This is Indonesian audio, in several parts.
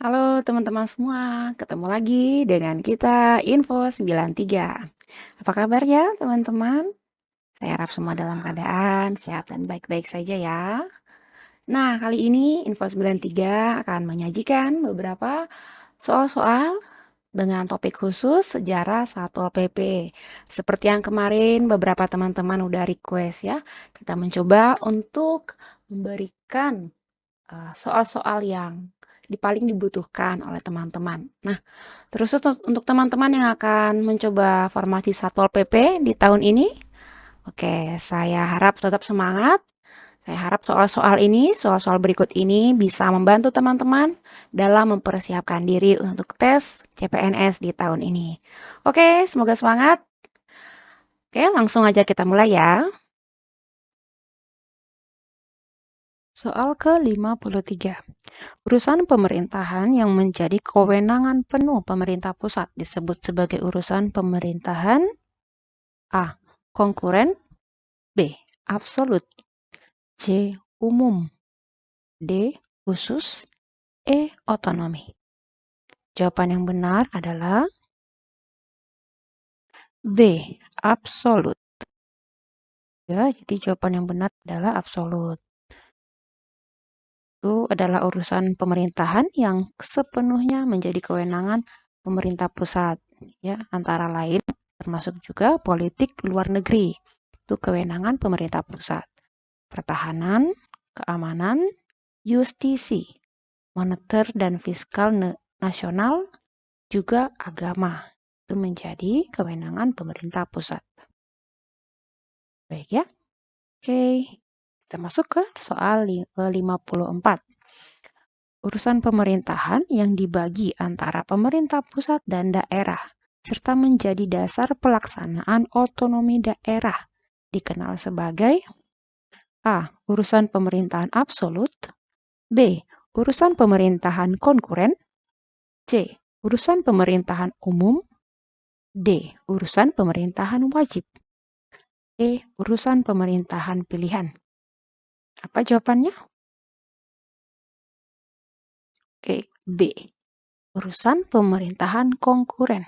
Halo teman-teman semua, ketemu lagi dengan kita Info 93. Apa kabar ya teman-teman? Saya harap semua dalam keadaan sehat dan baik-baik saja ya. Nah, kali ini Info 93 akan menyajikan beberapa soal-soal dengan topik khusus sejarah Satpol PP. Seperti yang kemarin beberapa teman-teman udah request ya, kita mencoba untuk memberikan soal-soal yang paling dibutuhkan oleh teman-teman. Nah, terus untuk teman-teman yang akan mencoba formasi Satpol PP di tahun ini, oke, saya harap tetap semangat. Saya harap soal-soal berikut ini bisa membantu teman-teman dalam mempersiapkan diri untuk tes CPNS di tahun ini. Oke, semoga semangat. Oke, langsung aja kita mulai ya. Soal ke-53. Urusan pemerintahan yang menjadi kewenangan penuh pemerintah pusat disebut sebagai urusan pemerintahan A. Konkuren, B. Absolut, C. Umum, D. Khusus, E. Otonomi. Jawaban yang benar adalah B. Absolut. Ya, jadi jawaban yang benar adalah absolut. Itu adalah urusan pemerintahan yang sepenuhnya menjadi kewenangan pemerintah pusat, ya, antara lain termasuk juga politik luar negeri. Itu kewenangan pemerintah pusat. Pertahanan, keamanan, justisi, moneter dan fiskal nasional, juga agama. Itu menjadi kewenangan pemerintah pusat. Baik ya. Oke, kita masuk ke soal 54. Urusan pemerintahan yang dibagi antara pemerintah pusat dan daerah, serta menjadi dasar pelaksanaan otonomi daerah, dikenal sebagai A. Urusan pemerintahan absolut, B. Urusan pemerintahan konkuren, C. Urusan pemerintahan umum, D. Urusan pemerintahan wajib, E. Urusan pemerintahan pilihan. Apa jawabannya? Oke, B. Urusan pemerintahan konkuren.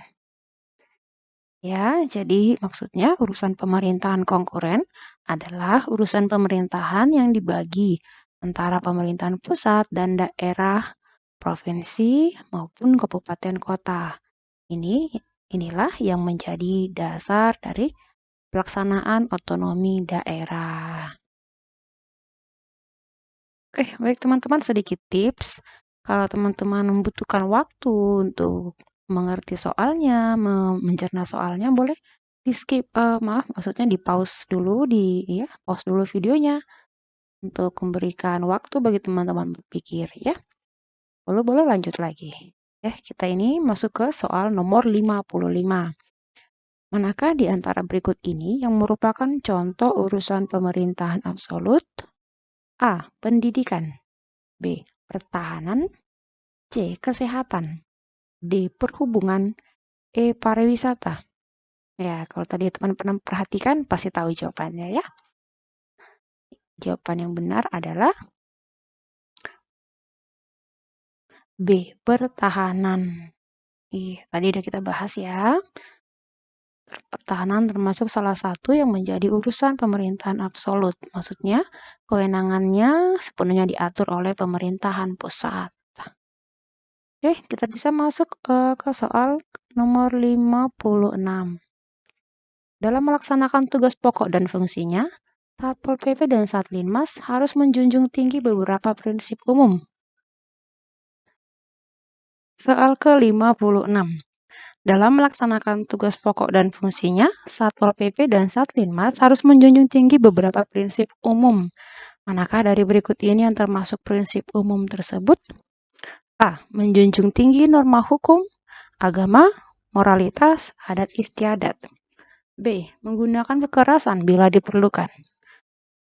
Ya, jadi maksudnya urusan pemerintahan konkuren adalah urusan pemerintahan yang dibagi antara pemerintahan pusat dan daerah, provinsi maupun kabupaten kota. Inilah yang menjadi dasar dari pelaksanaan otonomi daerah. Oke, baik teman-teman, sedikit tips. Kalau teman-teman membutuhkan waktu untuk mengerti soalnya, mencerna soalnya, boleh di skip, maksudnya di pause dulu, pause dulu videonya untuk memberikan waktu bagi teman-teman berpikir ya. Boleh lanjut lagi. Kita ini masuk ke soal nomor 55. Manakah di antara berikut ini yang merupakan contoh urusan pemerintahan absolut? A. Pendidikan, B. Pertahanan, C. Kesehatan, D. Perhubungan, E. Pariwisata. Ya, kalau tadi teman-teman perhatikan pasti tahu jawabannya ya. Jawaban yang benar adalah B. Pertahanan. Tadi udah kita bahas ya. Pertahanan termasuk salah satu yang menjadi urusan pemerintahan absolut. Maksudnya, kewenangannya sepenuhnya diatur oleh pemerintahan pusat. Oke, kita bisa masuk ke soal nomor 56. Dalam melaksanakan tugas pokok dan fungsinya, Satpol PP dan Satlinmas harus menjunjung tinggi beberapa prinsip umum. Soal ke-56. Dalam melaksanakan tugas pokok dan fungsinya, Satpol PP dan Satlinmas harus menjunjung tinggi beberapa prinsip umum. Manakah dari berikut ini yang termasuk prinsip umum tersebut? A. Menjunjung tinggi norma hukum, agama, moralitas, adat istiadat. B. Menggunakan kekerasan bila diperlukan.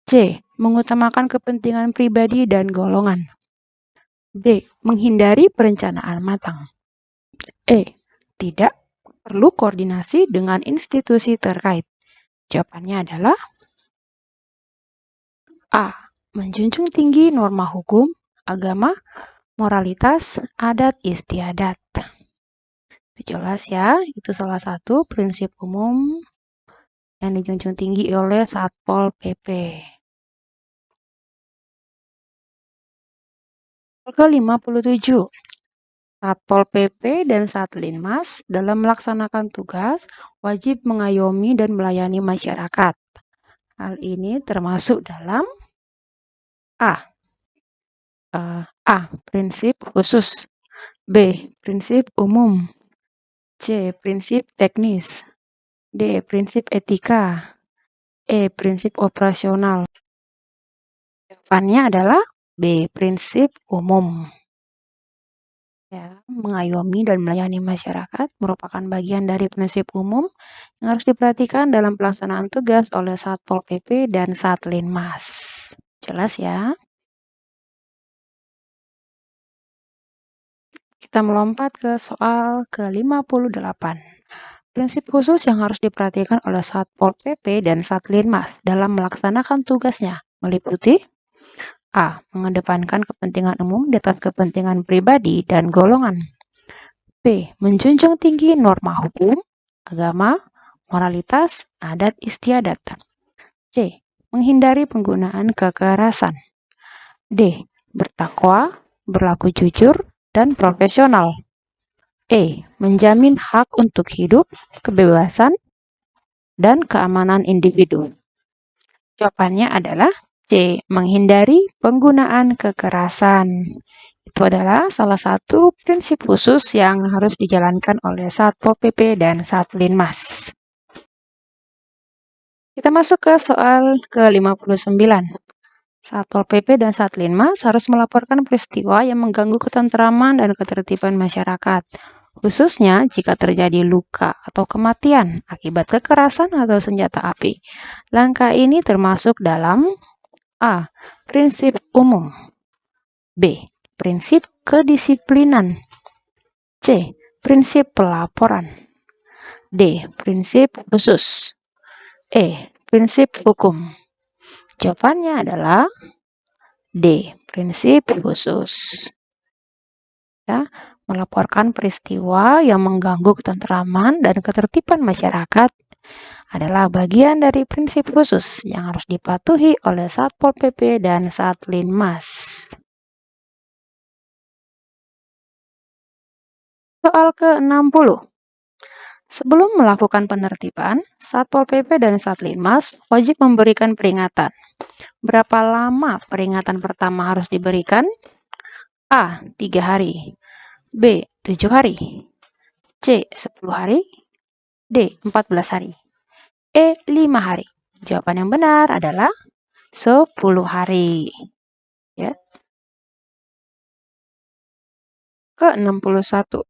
C. Mengutamakan kepentingan pribadi dan golongan. D. Menghindari perencanaan matang. E. Tidak perlu koordinasi dengan institusi terkait. Jawabannya adalah A. Menjunjung tinggi norma hukum, agama, moralitas adat istiadat. Itu jelas ya, itu salah satu prinsip umum yang dijunjung tinggi oleh Satpol PP. Ke-57. Satpol PP dan Satlinmas dalam melaksanakan tugas wajib mengayomi dan melayani masyarakat. Hal ini termasuk dalam A. Prinsip khusus. B. Prinsip umum. C. Prinsip teknis. D. Prinsip etika. E. Prinsip operasional. Jawabannya adalah B. Prinsip umum. Ya, mengayomi dan melayani masyarakat merupakan bagian dari prinsip umum yang harus diperhatikan dalam pelaksanaan tugas oleh Satpol PP dan Satlinmas. Jelas ya? Kita melompat ke soal ke-58. Prinsip khusus yang harus diperhatikan oleh Satpol PP dan Satlinmas dalam melaksanakan tugasnya meliputi A. Mengedepankan kepentingan umum di atas kepentingan pribadi dan golongan. B. Menjunjung tinggi norma hukum, agama, moralitas, adat istiadat. C. Menghindari penggunaan kekerasan. D. Bertakwa, berlaku jujur, dan profesional. E. Menjamin hak untuk hidup, kebebasan, dan keamanan individu. Jawabannya adalah C. Menghindari penggunaan kekerasan. Itu adalah salah satu prinsip khusus yang harus dijalankan oleh Satpol PP dan Satlinmas. Kita masuk ke soal ke-59. Satpol PP dan Satlinmas harus melaporkan peristiwa yang mengganggu ketentraman dan ketertiban masyarakat, khususnya jika terjadi luka atau kematian akibat kekerasan atau senjata api. Langkah ini termasuk dalam A. Prinsip umum. B. Prinsip kedisiplinan. C. Prinsip pelaporan. D. Prinsip khusus. E. Prinsip hukum. Jawabannya adalah D. Prinsip khusus. Ya, melaporkan peristiwa yang mengganggu ketentraman dan ketertiban masyarakat adalah bagian dari prinsip khusus yang harus dipatuhi oleh Satpol PP dan Satlinmas. Soal ke-60. Sebelum melakukan penertiban, Satpol PP dan Satlinmas wajib memberikan peringatan. Berapa lama peringatan pertama harus diberikan? A. 3 hari. B. 7 hari. C. 10 hari. D. 14 hari. E. 5 hari. Jawaban yang benar adalah 10 hari. Ya. Ke-61.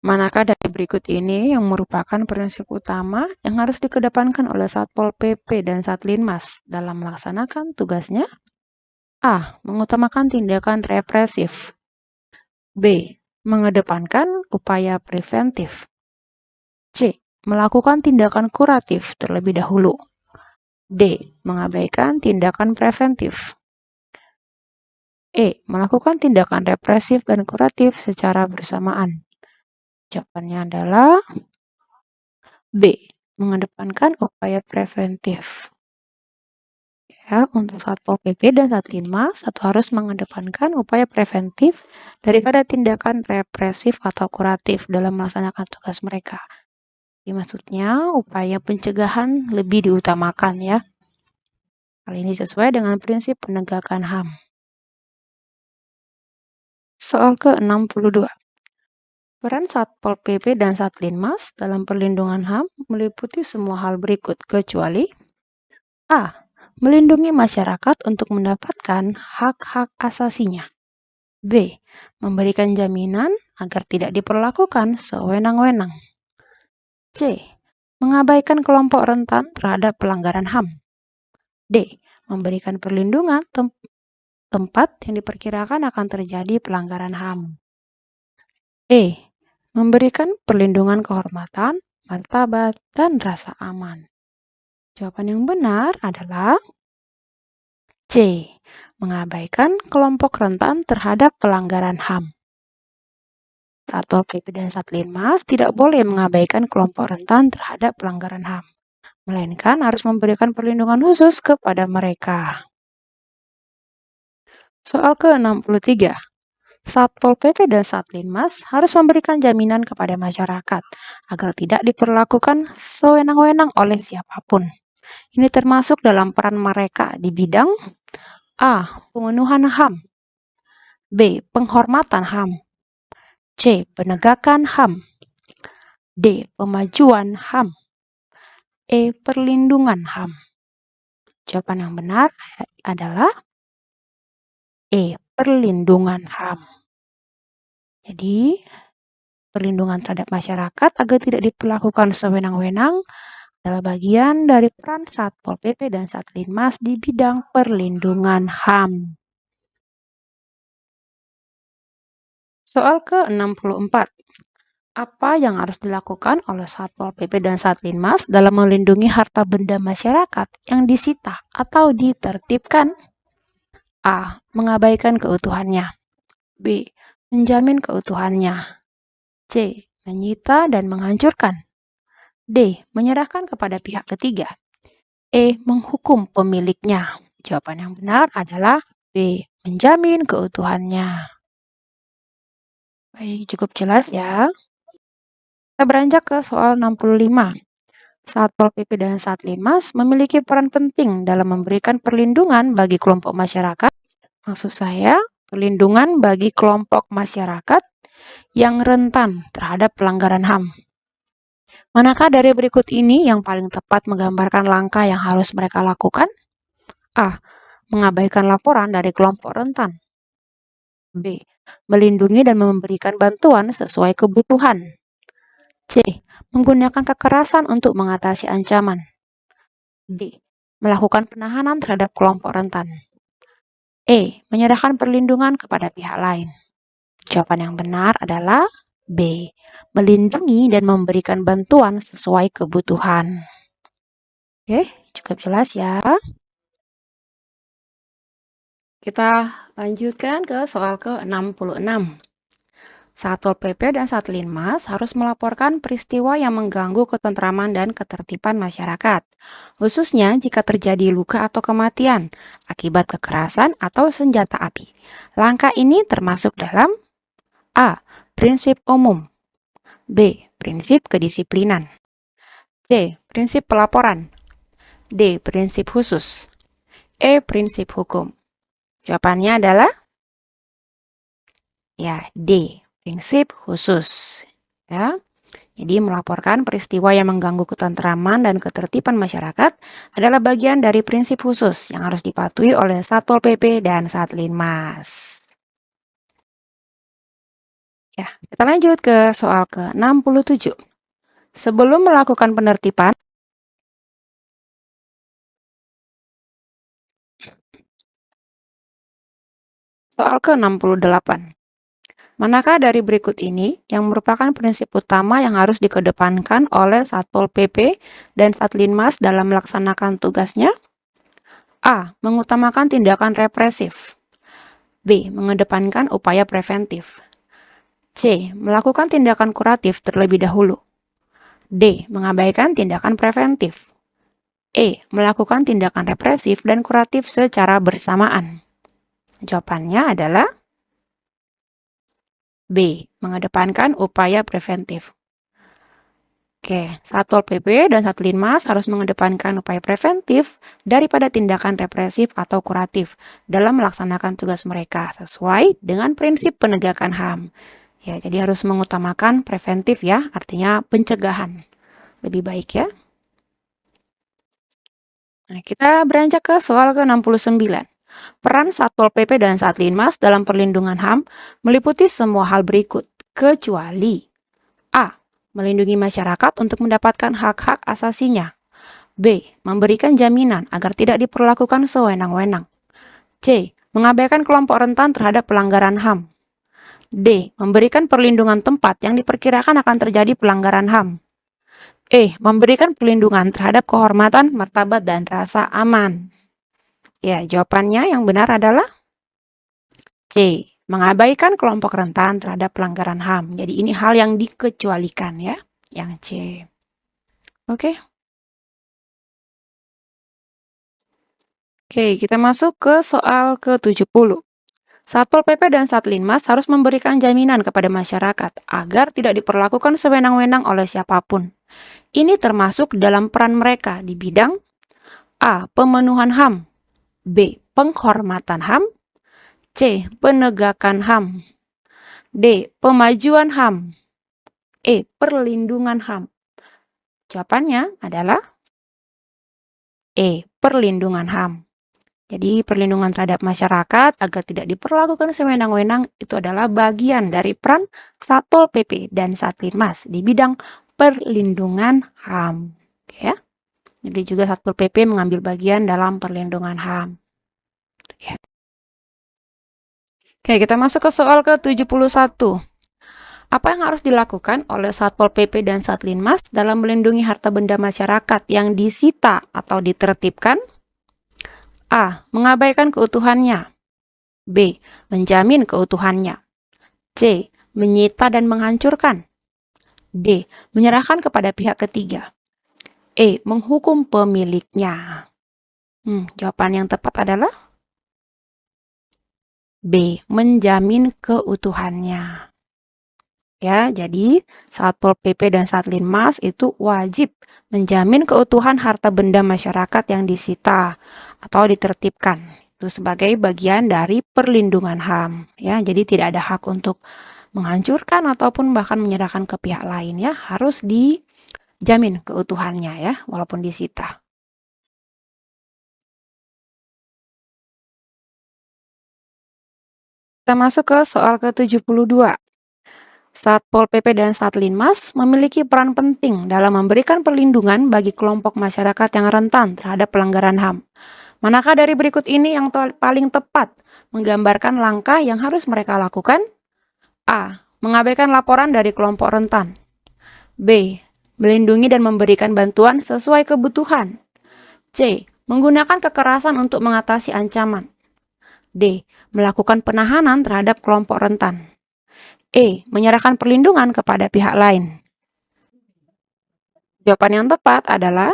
Manakah dari berikut ini yang merupakan prinsip utama yang harus dikedepankan oleh Satpol PP dan Satlinmas dalam melaksanakan tugasnya? A. Mengutamakan tindakan represif. B. Mengedepankan upaya preventif. C. Melakukan tindakan kuratif terlebih dahulu. D. Mengabaikan tindakan preventif. E. Melakukan tindakan represif dan kuratif secara bersamaan. Jawabannya adalah B. Mengedepankan upaya preventif. Ya, untuk Satpol PP dan Satlinmas harus mengedepankan upaya preventif daripada tindakan represif atau kuratif dalam melaksanakan tugas mereka. Jadi maksudnya upaya pencegahan lebih diutamakan ya. Hal ini sesuai dengan prinsip penegakan HAM. Soal ke-62. Peran Satpol PP dan Satlinmas dalam perlindungan HAM meliputi semua hal berikut kecuali A. Melindungi masyarakat untuk mendapatkan hak-hak asasinya. B. Memberikan jaminan agar tidak diperlakukan sewenang-wenang. C. Mengabaikan kelompok rentan terhadap pelanggaran HAM. D. Memberikan perlindungan tempat yang diperkirakan akan terjadi pelanggaran HAM. E. Memberikan perlindungan kehormatan, martabat, dan rasa aman. Jawaban yang benar adalah C. Mengabaikan kelompok rentan terhadap pelanggaran HAM. Satpol PP dan Satlinmas tidak boleh mengabaikan kelompok rentan terhadap pelanggaran HAM, melainkan harus memberikan perlindungan khusus kepada mereka. Soal ke-63. Satpol PP dan Satlinmas harus memberikan jaminan kepada masyarakat agar tidak diperlakukan sewenang-wenang oleh siapapun. Ini termasuk dalam peran mereka di bidang A. Pemenuhan HAM, B. Penghormatan HAM, C. Penegakan HAM, D. Pemajuan HAM, E. Perlindungan HAM. Jawaban yang benar adalah E. Perlindungan HAM. Jadi, perlindungan terhadap masyarakat agar tidak diperlakukan sewenang-wenang adalah bagian dari peran Satpol PP dan Satlinmas di bidang perlindungan HAM. Soal ke-64. Apa yang harus dilakukan oleh Satpol PP dan Satlinmas dalam melindungi harta benda masyarakat yang disita atau ditertibkan? A. Mengabaikan keutuhannya. B. Menjamin keutuhannya. C. Menyita dan menghancurkan. D. Menyerahkan kepada pihak ketiga. E. Menghukum pemiliknya. Jawaban yang benar adalah B. Menjamin keutuhannya. Baik, cukup jelas ya. Kita beranjak ke soal 65. Satpol PP dan Satlinmas memiliki peran penting dalam memberikan perlindungan bagi kelompok masyarakat. Maksud saya, perlindungan bagi kelompok masyarakat yang rentan terhadap pelanggaran HAM. Manakah dari berikut ini yang paling tepat menggambarkan langkah yang harus mereka lakukan? A. Mengabaikan laporan dari kelompok rentan. B. Melindungi dan memberikan bantuan sesuai kebutuhan. C. Menggunakan kekerasan untuk mengatasi ancaman. D. Melakukan penahanan terhadap kelompok rentan. E. Menyerahkan perlindungan kepada pihak lain. Jawaban yang benar adalah B. Melindungi dan memberikan bantuan sesuai kebutuhan. Oke, cukup jelas ya. Kita lanjutkan ke soal ke-66. Satpol PP dan Satlinmas harus melaporkan peristiwa yang mengganggu ketentraman dan ketertiban masyarakat, khususnya jika terjadi luka atau kematian akibat kekerasan atau senjata api. Langkah ini termasuk dalam A. Prinsip umum, B. Prinsip kedisiplinan, C. Prinsip pelaporan, D. Prinsip khusus, E. Prinsip hukum. Jawabannya adalah ya D. Prinsip khusus. Ya. Jadi melaporkan peristiwa yang mengganggu ketentraman dan ketertiban masyarakat adalah bagian dari prinsip khusus yang harus dipatuhi oleh Satpol PP dan Satlinmas. Ya, kita lanjut ke soal ke-67. Sebelum melakukan penertiban, soal ke-68. Manakah dari berikut ini yang merupakan prinsip utama yang harus dikedepankan oleh Satpol PP dan Satlinmas dalam melaksanakan tugasnya? A. Mengutamakan tindakan represif. B. Mengedepankan upaya preventif. C. Melakukan tindakan kuratif terlebih dahulu. D. Mengabaikan tindakan preventif. E. Melakukan tindakan represif dan kuratif secara bersamaan. Jawabannya adalah B. Mengedepankan upaya preventif. Oke, Satpol PP dan Satlinmas harus mengedepankan upaya preventif daripada tindakan represif atau kuratif dalam melaksanakan tugas mereka sesuai dengan prinsip penegakan HAM. Ya, jadi harus mengutamakan preventif ya, artinya pencegahan. Lebih baik ya. Nah, kita beranjak ke soal ke-69. Peran Satpol PP dan Satlinmas dalam perlindungan HAM meliputi semua hal berikut, kecuali A. Melindungi masyarakat untuk mendapatkan hak-hak asasinya. B. Memberikan jaminan agar tidak diperlakukan sewenang-wenang. C. Mengabaikan kelompok rentan terhadap pelanggaran HAM. D. Memberikan perlindungan tempat yang diperkirakan akan terjadi pelanggaran HAM. E. Memberikan perlindungan terhadap kehormatan, martabat, dan rasa aman. Ya, jawabannya yang benar adalah C. Mengabaikan kelompok rentan terhadap pelanggaran HAM. Jadi ini hal yang dikecualikan ya, yang C. Oke. Oke, kita masuk ke soal ke-70. Satpol PP dan Satlinmas harus memberikan jaminan kepada masyarakat agar tidak diperlakukan sewenang-wenang oleh siapapun. Ini termasuk dalam peran mereka di bidang A. Pemenuhan HAM, B. Penghormatan HAM, C. Penegakan HAM, D. Pemajuan HAM, E. Perlindungan HAM. Jawabannya adalah E. Perlindungan HAM. Jadi perlindungan terhadap masyarakat agar tidak diperlakukan sewenang-wenang itu adalah bagian dari peran Satpol PP dan Satlinmas di bidang perlindungan HAM. Oke ya. Jadi juga Satpol PP mengambil bagian dalam perlindungan HAM. Oke, kita masuk ke soal ke-71. Apa yang harus dilakukan oleh Satpol PP dan Satlinmas dalam melindungi harta benda masyarakat yang disita atau ditertibkan? A. Mengabaikan keutuhannya. B. Menjamin keutuhannya. C. Menyita dan menghancurkan. D. Menyerahkan kepada pihak ketiga. E. Menghukum pemiliknya. Jawaban yang tepat adalah B. Menjamin keutuhannya. Ya, jadi Satpol PP dan Satlinmas itu wajib menjamin keutuhan harta benda masyarakat yang disita atau ditertibkan. Itu sebagai bagian dari perlindungan HAM. Ya, jadi tidak ada hak untuk menghancurkan ataupun bahkan menyerahkan ke pihak lain ya, harus dijamin keutuhannya ya, walaupun disita. Kita masuk ke soal ke-72. Satpol PP dan Satlinmas memiliki peran penting dalam memberikan perlindungan bagi kelompok masyarakat yang rentan terhadap pelanggaran HAM. Manakah dari berikut ini yang paling tepat menggambarkan langkah yang harus mereka lakukan? A. Mengabaikan laporan dari kelompok rentan. B. Melindungi dan memberikan bantuan sesuai kebutuhan. C. Menggunakan kekerasan untuk mengatasi ancaman. D. Melakukan penahanan terhadap kelompok rentan. E. Menyerahkan perlindungan kepada pihak lain. Jawaban yang tepat adalah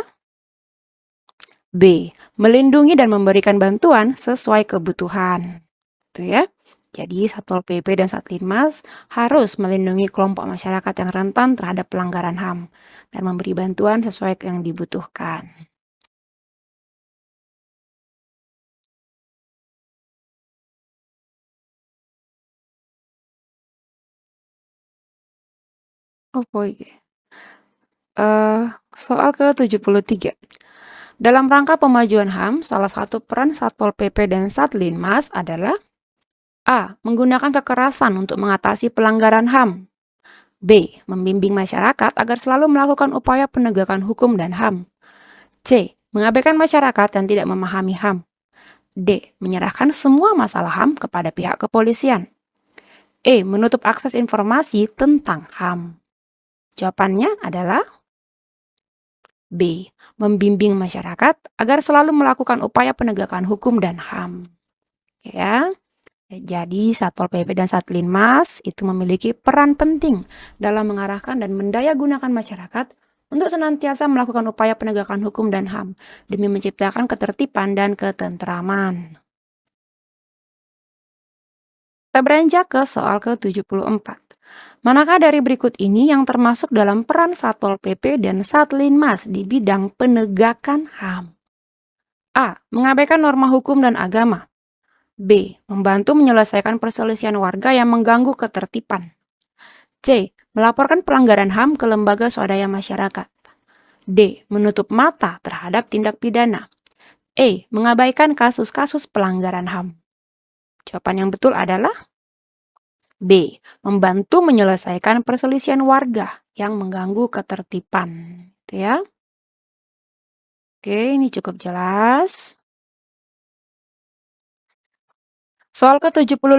B. Melindungi dan memberikan bantuan sesuai kebutuhan. Itu ya. Jadi Satpol PP dan Satlinmas harus melindungi kelompok masyarakat yang rentan terhadap pelanggaran HAM dan memberi bantuan sesuai yang dibutuhkan. Oh boy. Soal ke-73. Dalam rangka pemajuan HAM, salah satu peran Satpol PP dan Satlinmas adalah A. Menggunakan kekerasan untuk mengatasi pelanggaran HAM. B. Membimbing masyarakat agar selalu melakukan upaya penegakan hukum dan HAM. C. Mengabaikan masyarakat yang tidak memahami HAM. D. Menyerahkan semua masalah HAM kepada pihak kepolisian. E. Menutup akses informasi tentang HAM. Jawabannya adalah B. Membimbing masyarakat agar selalu melakukan upaya penegakan hukum dan HAM. Ya. Jadi Satpol PP dan Satlinmas itu memiliki peran penting dalam mengarahkan dan mendayagunakan masyarakat untuk senantiasa melakukan upaya penegakan hukum dan HAM demi menciptakan ketertiban dan ketentraman. Kita beranjak ke soal ke-74. Manakah dari berikut ini yang termasuk dalam peran Satpol PP dan Satlinmas di bidang penegakan HAM? A. Mengabaikan norma hukum dan agama. B. Membantu menyelesaikan perselisihan warga yang mengganggu ketertiban. C. Melaporkan pelanggaran HAM ke lembaga swadaya masyarakat. D. Menutup mata terhadap tindak pidana. E. Mengabaikan kasus-kasus pelanggaran HAM. Jawaban yang betul adalah B. Membantu menyelesaikan perselisihan warga yang mengganggu ketertiban. Itu ya. Oke, ini cukup jelas. Soal ke-75.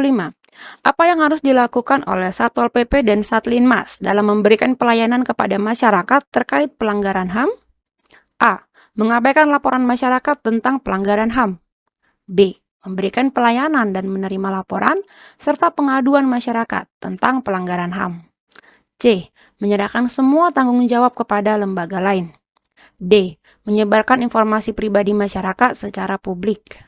Apa yang harus dilakukan oleh Satpol PP dan Satlinmas dalam memberikan pelayanan kepada masyarakat terkait pelanggaran HAM? A. Mengabaikan laporan masyarakat tentang pelanggaran HAM. B. Memberikan pelayanan dan menerima laporan serta pengaduan masyarakat tentang pelanggaran HAM. C. Menyerahkan semua tanggung jawab kepada lembaga lain. D. Menyebarkan informasi pribadi masyarakat secara publik.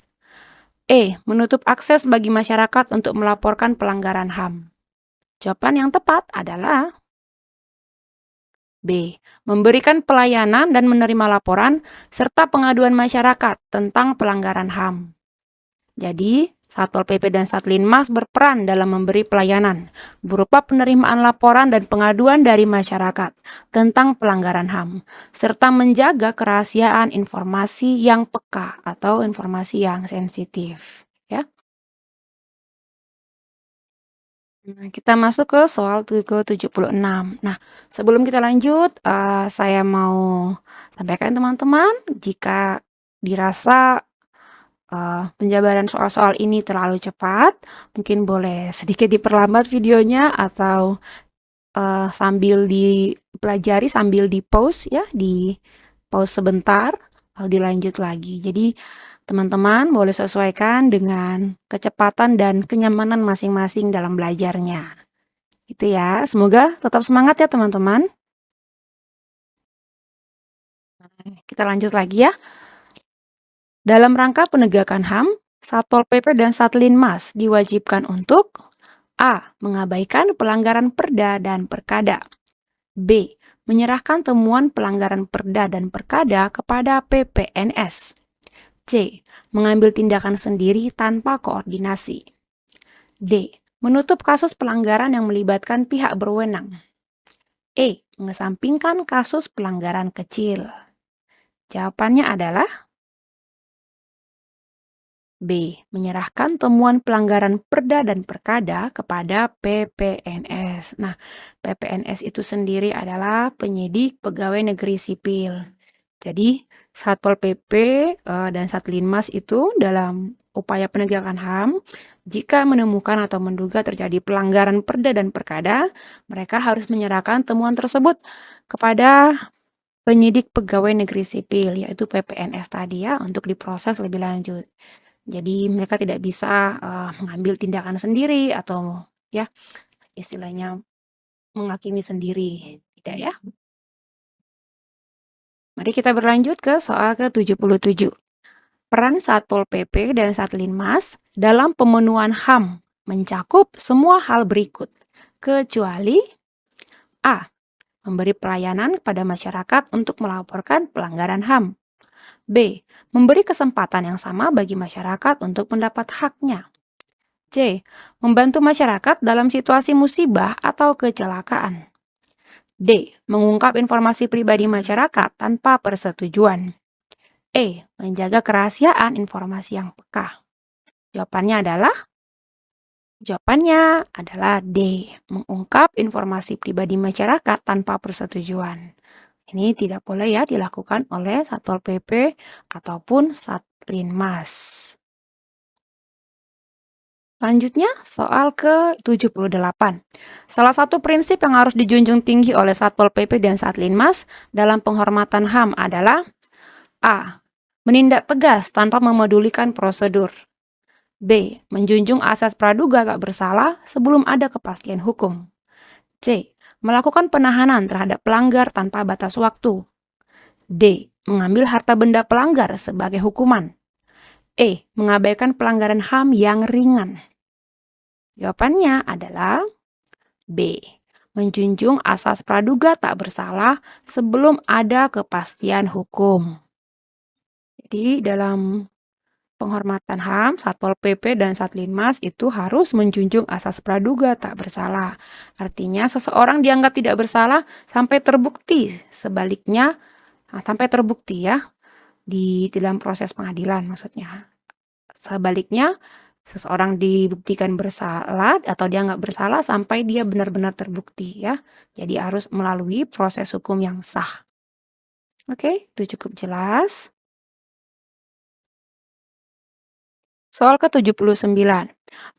E. Menutup akses bagi masyarakat untuk melaporkan pelanggaran HAM. Jawaban yang tepat adalah B. Memberikan pelayanan dan menerima laporan serta pengaduan masyarakat tentang pelanggaran HAM. Jadi, Satpol PP dan Satlinmas berperan dalam memberi pelayanan berupa penerimaan laporan dan pengaduan dari masyarakat tentang pelanggaran HAM, serta menjaga kerahasiaan informasi yang peka atau informasi yang sensitif. Ya. Nah, kita masuk ke soal ke-76. Nah, sebelum kita lanjut, saya mau sampaikan teman-teman, jika dirasa penjabaran soal-soal ini terlalu cepat, mungkin boleh sedikit diperlambat videonya atau sambil dipelajari, sambil di-pause ya, di-pause sebentar, lalu dilanjut lagi. Jadi teman-teman boleh sesuaikan dengan kecepatan dan kenyamanan masing-masing dalam belajarnya. Itu ya, semoga tetap semangat ya teman-teman. Kita lanjut lagi ya. Dalam rangka penegakan HAM, Satpol PP dan Satlinmas diwajibkan untuk A. Mengabaikan pelanggaran Perda dan Perkada. B. Menyerahkan temuan pelanggaran Perda dan Perkada kepada PPNS. C. Mengambil tindakan sendiri tanpa koordinasi. D. Menutup kasus pelanggaran yang melibatkan pihak berwenang. E. Mengesampingkan kasus pelanggaran kecil. Jawabannya adalah B. Menyerahkan temuan pelanggaran Perda dan Perkada kepada PPNS. Nah, PPNS itu sendiri adalah penyidik pegawai negeri sipil. Jadi, Satpol PP dan Satlinmas itu dalam upaya penegakan HAM, jika menemukan atau menduga terjadi pelanggaran Perda dan Perkada, mereka harus menyerahkan temuan tersebut kepada penyidik pegawai negeri sipil, yaitu PPNS tadi ya, untuk diproses lebih lanjut. Jadi mereka tidak bisa mengambil tindakan sendiri atau ya istilahnya menghakimi sendiri, tidak ya. Mari kita berlanjut ke soal ke-77. Peran Satpol PP dan Satlinmas dalam pemenuhan HAM mencakup semua hal berikut, kecuali A. Memberi pelayanan kepada masyarakat untuk melaporkan pelanggaran HAM. B. Memberi kesempatan yang sama bagi masyarakat untuk mendapat haknya. C. Membantu masyarakat dalam situasi musibah atau kecelakaan. D. Mengungkap informasi pribadi masyarakat tanpa persetujuan. E. Menjaga kerahasiaan informasi yang peka. Jawabannya adalah D. Mengungkap informasi pribadi masyarakat tanpa persetujuan. Ini tidak boleh ya dilakukan oleh Satpol PP ataupun Satlinmas. Selanjutnya, soal ke-78. Salah satu prinsip yang harus dijunjung tinggi oleh Satpol PP dan Satlinmas dalam penghormatan HAM adalah A. Menindak tegas tanpa memedulikan prosedur. B. Menjunjung asas praduga tak bersalah sebelum ada kepastian hukum. C. Melakukan penahanan terhadap pelanggar tanpa batas waktu. D. Mengambil harta benda pelanggar sebagai hukuman. E. Mengabaikan pelanggaran HAM yang ringan. Jawabannya adalah B. Menjunjung asas praduga tak bersalah sebelum ada kepastian hukum. Jadi dalam penghormatan HAM, Satpol PP dan Satlinmas itu harus menjunjung asas praduga tak bersalah. Artinya seseorang dianggap tidak bersalah sampai terbukti. Sebaliknya, sampai terbukti ya di dalam proses pengadilan maksudnya. Sebaliknya, seseorang dibuktikan bersalah atau dianggap bersalah sampai dia benar-benar terbukti ya. Jadi harus melalui proses hukum yang sah. Oke, itu cukup jelas. Soal ke-79.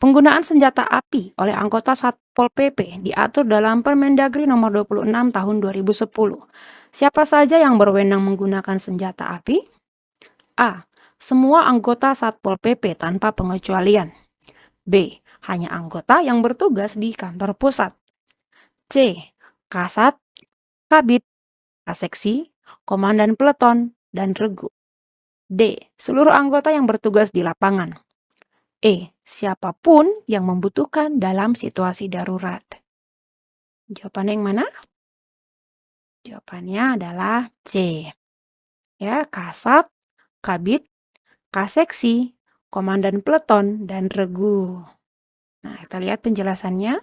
Penggunaan senjata api oleh anggota Satpol PP diatur dalam Permendagri nomor 26 tahun 2010. Siapa saja yang berwenang menggunakan senjata api? A. semua anggota Satpol PP tanpa pengecualian. B. Hanya anggota yang bertugas di kantor pusat. C. Kasat, Kabid, Kaseksi, Komandan Peleton, dan Regu. D. Seluruh anggota yang bertugas di lapangan. E. Siapapun yang membutuhkan dalam situasi darurat. Jawabannya yang mana? Jawabannya adalah C. Ya, Kasat, Kabid, Kaseksi, Komandan Peleton, dan Regu. Nah, kita lihat penjelasannya.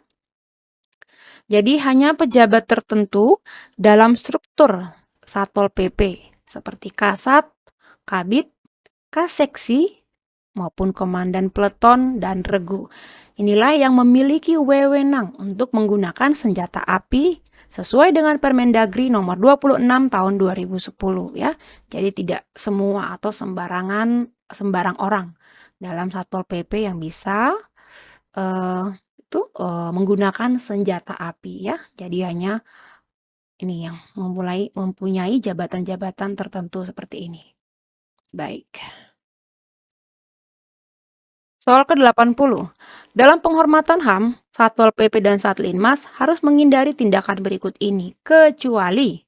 Jadi hanya pejabat tertentu dalam struktur Satpol PP seperti Kasat, Kabid, Kaseksi, maupun Komandan Peleton dan Regu. Inilah yang memiliki wewenang untuk menggunakan senjata api sesuai dengan Permendagri nomor 26 tahun 2010 ya. Jadi tidak semua atau sembarang orang dalam Satpol PP yang bisa menggunakan senjata api ya. Jadi hanya ini yang mempunyai jabatan-jabatan tertentu seperti ini. Baik. Soal ke-80. Dalam penghormatan HAM, Satpol PP dan Satlinmas harus menghindari tindakan berikut ini, kecuali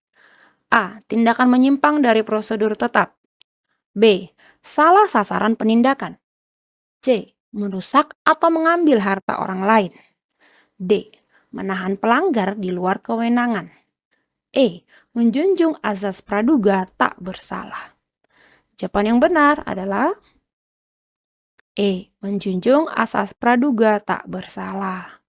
A. Tindakan menyimpang dari prosedur tetap. B. Salah sasaran penindakan. C. Merusak atau mengambil harta orang lain. D. Menahan pelanggar di luar kewenangan. E. Menjunjung azas praduga tak bersalah. Jawaban yang benar adalah E. Menjunjung asas praduga tak bersalah.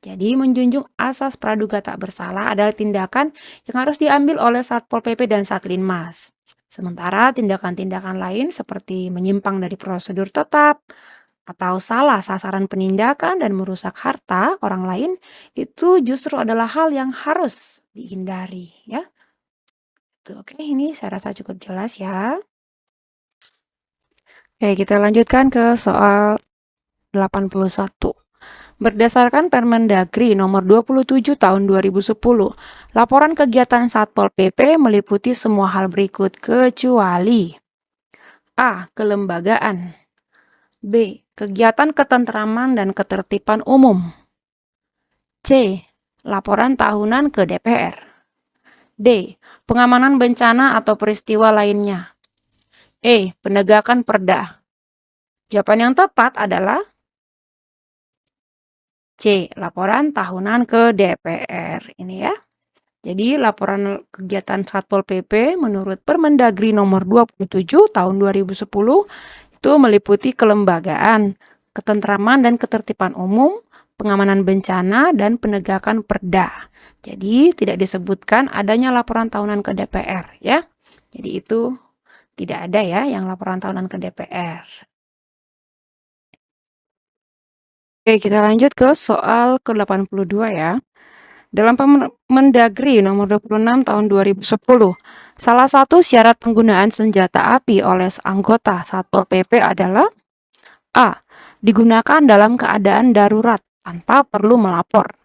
Jadi menjunjung asas praduga tak bersalah adalah tindakan yang harus diambil oleh Satpol PP dan Satlinmas. Sementara tindakan-tindakan lain seperti menyimpang dari prosedur tetap atau salah sasaran penindakan dan merusak harta orang lain itu justru adalah hal yang harus dihindari ya. Oke, ini saya rasa cukup jelas ya. Oke, kita lanjutkan ke soal 81. Berdasarkan Permendagri nomor 27 tahun 2010, laporan kegiatan Satpol PP meliputi semua hal berikut kecuali A. Kelembagaan. B. Kegiatan ketentraman dan ketertiban umum. C. Laporan tahunan ke DPR. D. Pengamanan bencana atau peristiwa lainnya. E. Penegakan perda. Jawaban yang tepat adalah C. Laporan tahunan ke DPR. Ini ya. Jadi laporan kegiatan Satpol PP menurut Permendagri nomor 27 tahun 2010 itu meliputi kelembagaan, ketentraman dan ketertiban umum, pengamanan bencana, dan penegakan perda. Jadi tidak disebutkan adanya laporan tahunan ke DPR ya. Jadi itu tidak ada ya yang laporan tahunan ke DPR. Oke, kita lanjut ke soal ke-82 ya. Dalam Permendagri nomor 26 tahun 2010, salah satu syarat penggunaan senjata api oleh anggota Satpol PP adalah A. Digunakan dalam keadaan darurat tanpa perlu melapor.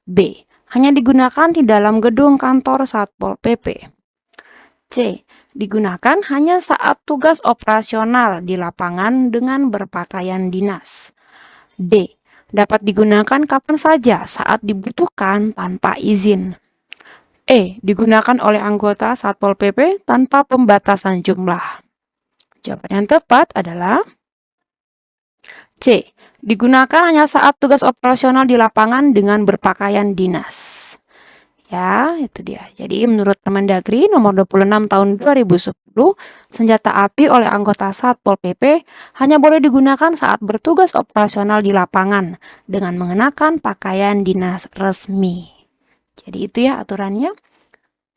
B. Hanya digunakan di dalam gedung kantor Satpol PP. C. Digunakan hanya saat tugas operasional di lapangan dengan berpakaian dinas. D. Dapat digunakan kapan saja saat dibutuhkan tanpa izin. E. Digunakan oleh anggota Satpol PP tanpa pembatasan jumlah. Jawaban yang tepat adalah C. Digunakan hanya saat tugas operasional di lapangan dengan berpakaian dinas. Ya, itu dia. Jadi menurut Permendagri nomor 26 tahun 2010, senjata api oleh anggota Satpol PP hanya boleh digunakan saat bertugas operasional di lapangan dengan mengenakan pakaian dinas resmi. Jadi itu ya aturannya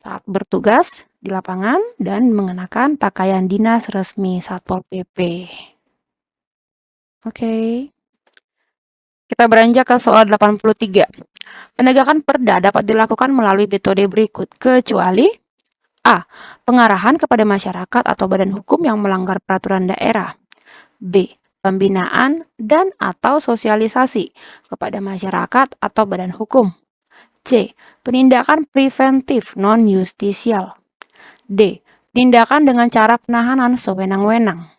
saat bertugas di lapangan dan mengenakan pakaian dinas resmi Satpol PP. Oke. Kita beranjak ke soal 83. Penegakan perda dapat dilakukan melalui metode berikut, kecuali A. Pengarahan kepada masyarakat atau badan hukum yang melanggar peraturan daerah. B. Pembinaan dan atau sosialisasi kepada masyarakat atau badan hukum. C. Penindakan preventif non-justisial. D. Tindakan dengan cara penahanan sewenang-wenang.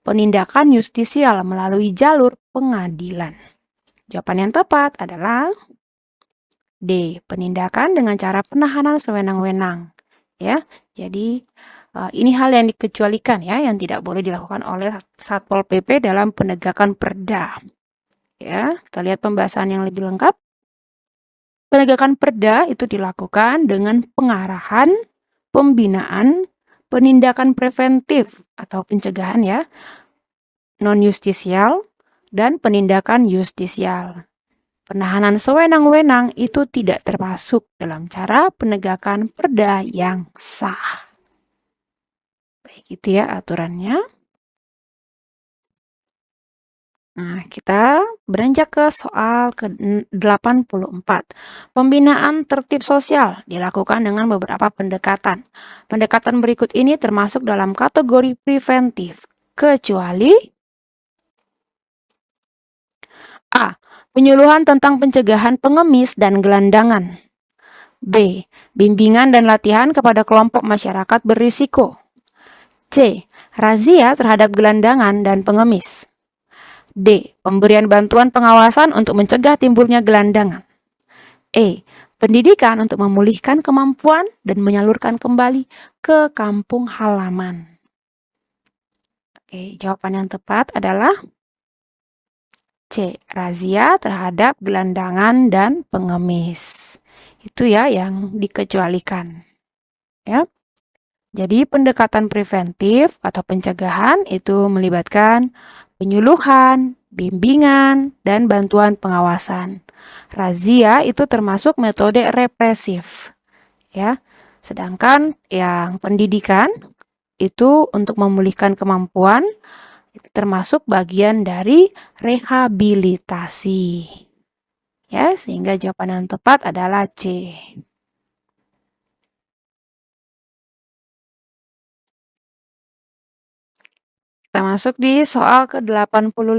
Penindakan justisial melalui jalur pengadilan. Jawaban yang tepat adalah D. Penindakan dengan cara penahanan sewenang-wenang. Ya, jadi ini hal yang dikecualikan ya, yang tidak boleh dilakukan oleh Satpol PP dalam penegakan perda. Ya, kita lihat pembahasan yang lebih lengkap. Penegakan perda itu dilakukan dengan pengarahan, pembinaan, penindakan preventif atau pencegahan ya, non-justisial, dan penindakan justisial. Penahanan sewenang-wenang itu tidak termasuk dalam cara penegakan perda yang sah. Baik, itu ya aturannya. Nah, kita beranjak ke soal ke-84. Pembinaan tertib sosial dilakukan dengan beberapa pendekatan. Pendekatan berikut ini termasuk dalam kategori preventif, kecuali A. Penyuluhan tentang pencegahan pengemis dan gelandangan. B. Bimbingan dan latihan kepada kelompok masyarakat berisiko. C. Razia terhadap gelandangan dan pengemis. D. Pemberian bantuan pengawasan untuk mencegah timbulnya gelandangan. E. Pendidikan untuk memulihkan kemampuan dan menyalurkan kembali ke kampung halaman. Oke, jawaban yang tepat adalah C. Razia terhadap gelandangan dan pengemis. Itu ya yang dikecualikan. Ya. Jadi pendekatan preventif atau pencegahan itu melibatkan penyuluhan, bimbingan, dan bantuan pengawasan. Razia itu termasuk metode represif. Ya. Sedangkan yang pendidikan itu untuk memulihkan kemampuan itu termasuk bagian dari rehabilitasi. Ya, sehingga jawaban yang tepat adalah C. Kita masuk di soal ke-85.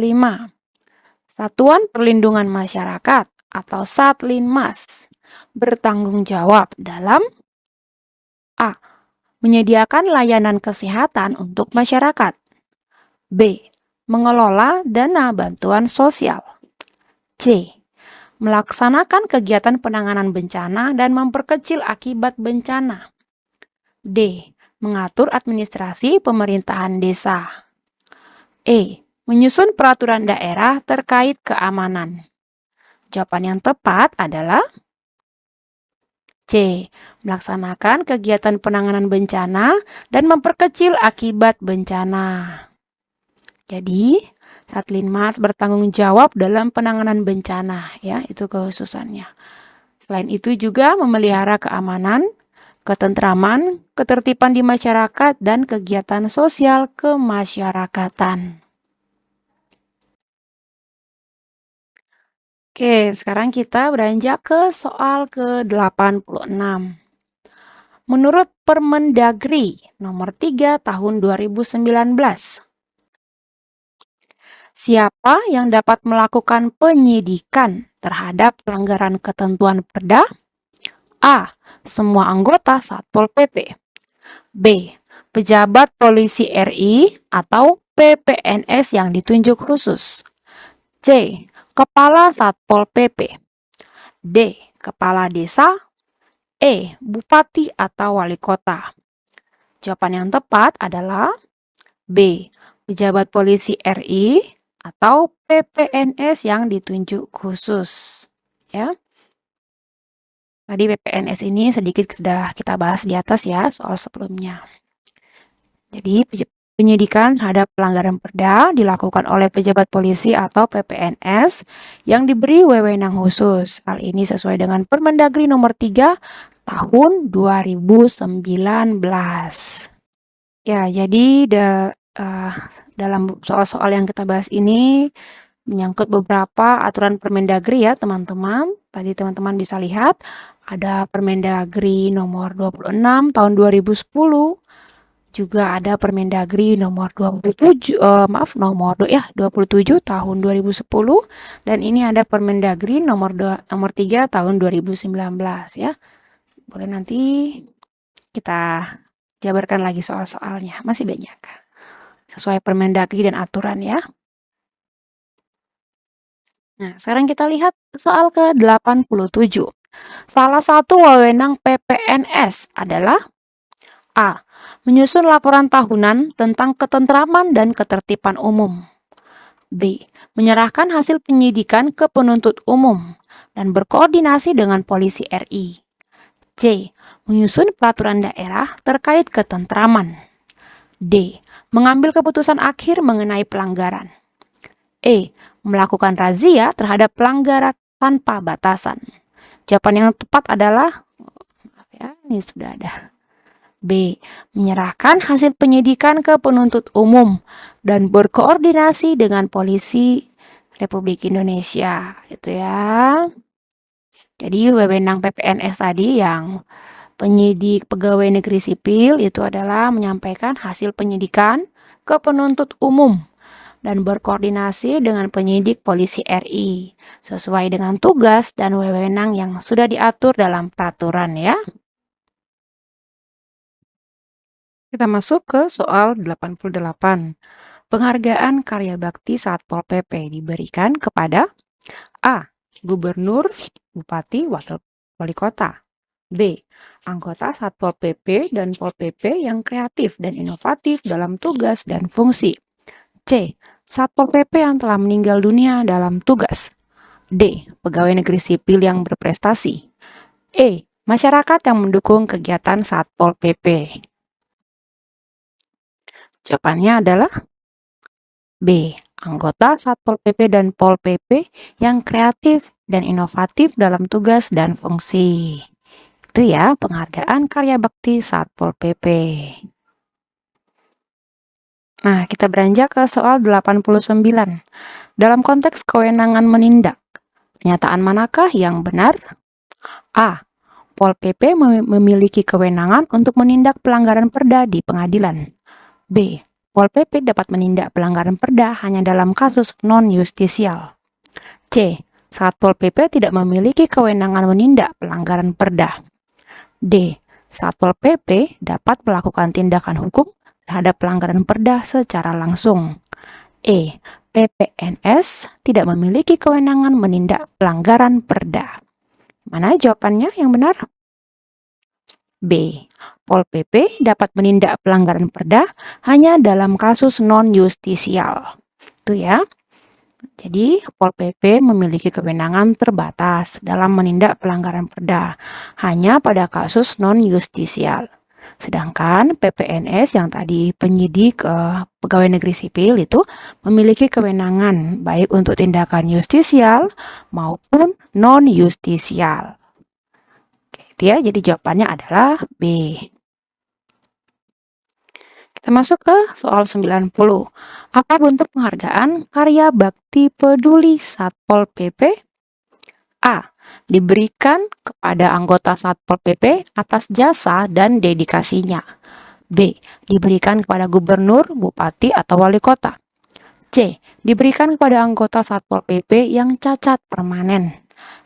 Satuan Perlindungan Masyarakat atau Satlinmas bertanggung jawab dalam A. Menyediakan layanan kesehatan untuk masyarakat. B. Mengelola dana bantuan sosial. C. Melaksanakan kegiatan penanganan bencana dan memperkecil akibat bencana. D. Mengatur administrasi pemerintahan desa. E. Menyusun peraturan daerah terkait keamanan. Jawaban yang tepat adalah C. Melaksanakan kegiatan penanganan bencana dan memperkecil akibat bencana. Jadi, Satlinmas bertanggung jawab dalam penanganan bencana, ya, itu kekhususannya. Selain itu juga memelihara keamanan, ketentraman, ketertiban di masyarakat, dan kegiatan sosial kemasyarakatan. Oke, sekarang kita beranjak ke soal ke-86. Menurut Permendagri nomor 3 tahun 2019, siapa yang dapat melakukan penyidikan terhadap pelanggaran ketentuan perda? A. Semua anggota Satpol PP. B. Pejabat Polisi RI atau PPNS yang ditunjuk khusus. C. Kepala Satpol PP. D. Kepala Desa. E. Bupati atau Wali Kota. Jawaban yang tepat adalah B. Pejabat Polisi RI atau PPNS yang ditunjuk khusus. Ya. Tadi PPNS ini sedikit sudah kita bahas di atas ya, soal sebelumnya. Jadi penyidikan terhadap pelanggaran perda dilakukan oleh pejabat polisi atau PPNS yang diberi wewenang khusus. Hal ini sesuai dengan Permendagri nomor 3 tahun 2019. Ya, jadi dalam soal-soal yang kita bahas ini menyangkut beberapa aturan Permendagri ya teman-teman. Tadi teman-teman bisa lihat ada Permendagri nomor 26 tahun 2010. Juga ada Permendagri nomor 27 tahun 2010 dan ini ada Permendagri nomor 3 tahun 2019 ya. Boleh nanti kita jabarkan lagi soal-soalnya, masih banyak. sesuai Permendagri dan aturan ya. Nah, sekarang kita lihat soal ke-87. Salah satu wewenang PPNS adalah A. Menyusun laporan tahunan tentang ketentraman dan ketertiban umum. B. Menyerahkan hasil penyidikan ke penuntut umum dan berkoordinasi dengan polisi RI. C. Menyusun peraturan daerah terkait ketentraman. D. Mengambil keputusan akhir mengenai pelanggaran. E. Melakukan razia terhadap pelanggaran tanpa batasan. Jawaban yang tepat adalah, ya, ini sudah ada. B. Menyerahkan hasil penyidikan ke penuntut umum dan berkoordinasi dengan polisi Republik Indonesia. Itu ya. Jadi wewenang PPNS tadi yang penyidik pegawai negeri sipil itu adalah menyampaikan hasil penyidikan ke penuntut umum dan berkoordinasi dengan penyidik polisi RI sesuai dengan tugas dan wewenang yang sudah diatur dalam peraturan ya. Kita masuk ke soal 88. Penghargaan karya bakti Satpol PP diberikan kepada A. Gubernur, Bupati, Wakil Wali Kota. B. Anggota Satpol PP dan Pol PP yang kreatif dan inovatif dalam tugas dan fungsi. C. Satpol PP yang telah meninggal dunia dalam tugas. D. Pegawai negeri sipil yang berprestasi. E. Masyarakat yang mendukung kegiatan Satpol PP. Jawabannya adalah B. Anggota Satpol PP dan Pol PP yang kreatif dan inovatif dalam tugas dan fungsi. Itu ya, penghargaan karya bakti Satpol PP. Nah, kita beranjak ke soal 89. Dalam konteks kewenangan menindak, pernyataan manakah yang benar? A. Pol PP memiliki kewenangan untuk menindak pelanggaran perda di pengadilan. B. Pol PP dapat menindak pelanggaran perda hanya dalam kasus non-justisial. C. Satpol PP tidak memiliki kewenangan menindak pelanggaran perda. D. Satpol PP dapat melakukan tindakan hukum terhadap pelanggaran perda secara langsung. E. PPNS tidak memiliki kewenangan menindak pelanggaran perda. Mana jawabannya yang benar? B. Pol PP dapat menindak pelanggaran perda hanya dalam kasus non-justisial. Itu ya. Jadi, Pol PP memiliki kewenangan terbatas dalam menindak pelanggaran perda hanya pada kasus non-justisial. Sedangkan PPNS yang tadi penyidik pegawai negeri sipil itu memiliki kewenangan baik untuk tindakan justisial maupun non-justisial. Ya, jadi jawabannya adalah B. Kita masuk ke soal 90. Apa bentuk penghargaan karya bakti peduli Satpol PP? A. Diberikan kepada anggota Satpol PP atas jasa dan dedikasinya. B. Diberikan kepada gubernur, bupati, atau wali kota. C. Diberikan kepada anggota Satpol PP yang cacat permanen.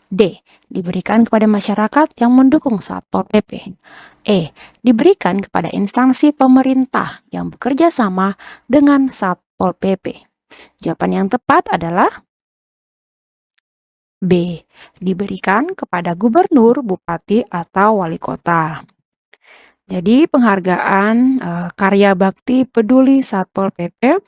D. Diberikan kepada masyarakat yang mendukung Satpol PP. E. Diberikan kepada instansi pemerintah yang bekerja sama dengan Satpol PP. Jawaban yang tepat adalah B. Diberikan kepada gubernur, bupati, atau wali kota. Jadi penghargaan karya bakti peduli Satpol PP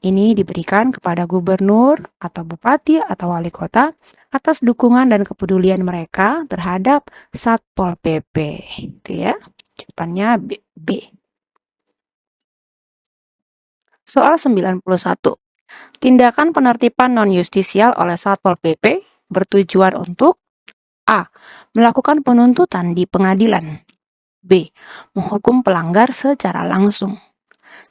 ini diberikan kepada gubernur atau bupati atau wali kota atas dukungan dan kepedulian mereka terhadap Satpol PP. Itu ya. Jawabannya B. Soal 91. Tindakan penertiban non-justisial oleh Satpol PP bertujuan untuk A. Melakukan penuntutan di pengadilan. B. Menghukum pelanggar secara langsung.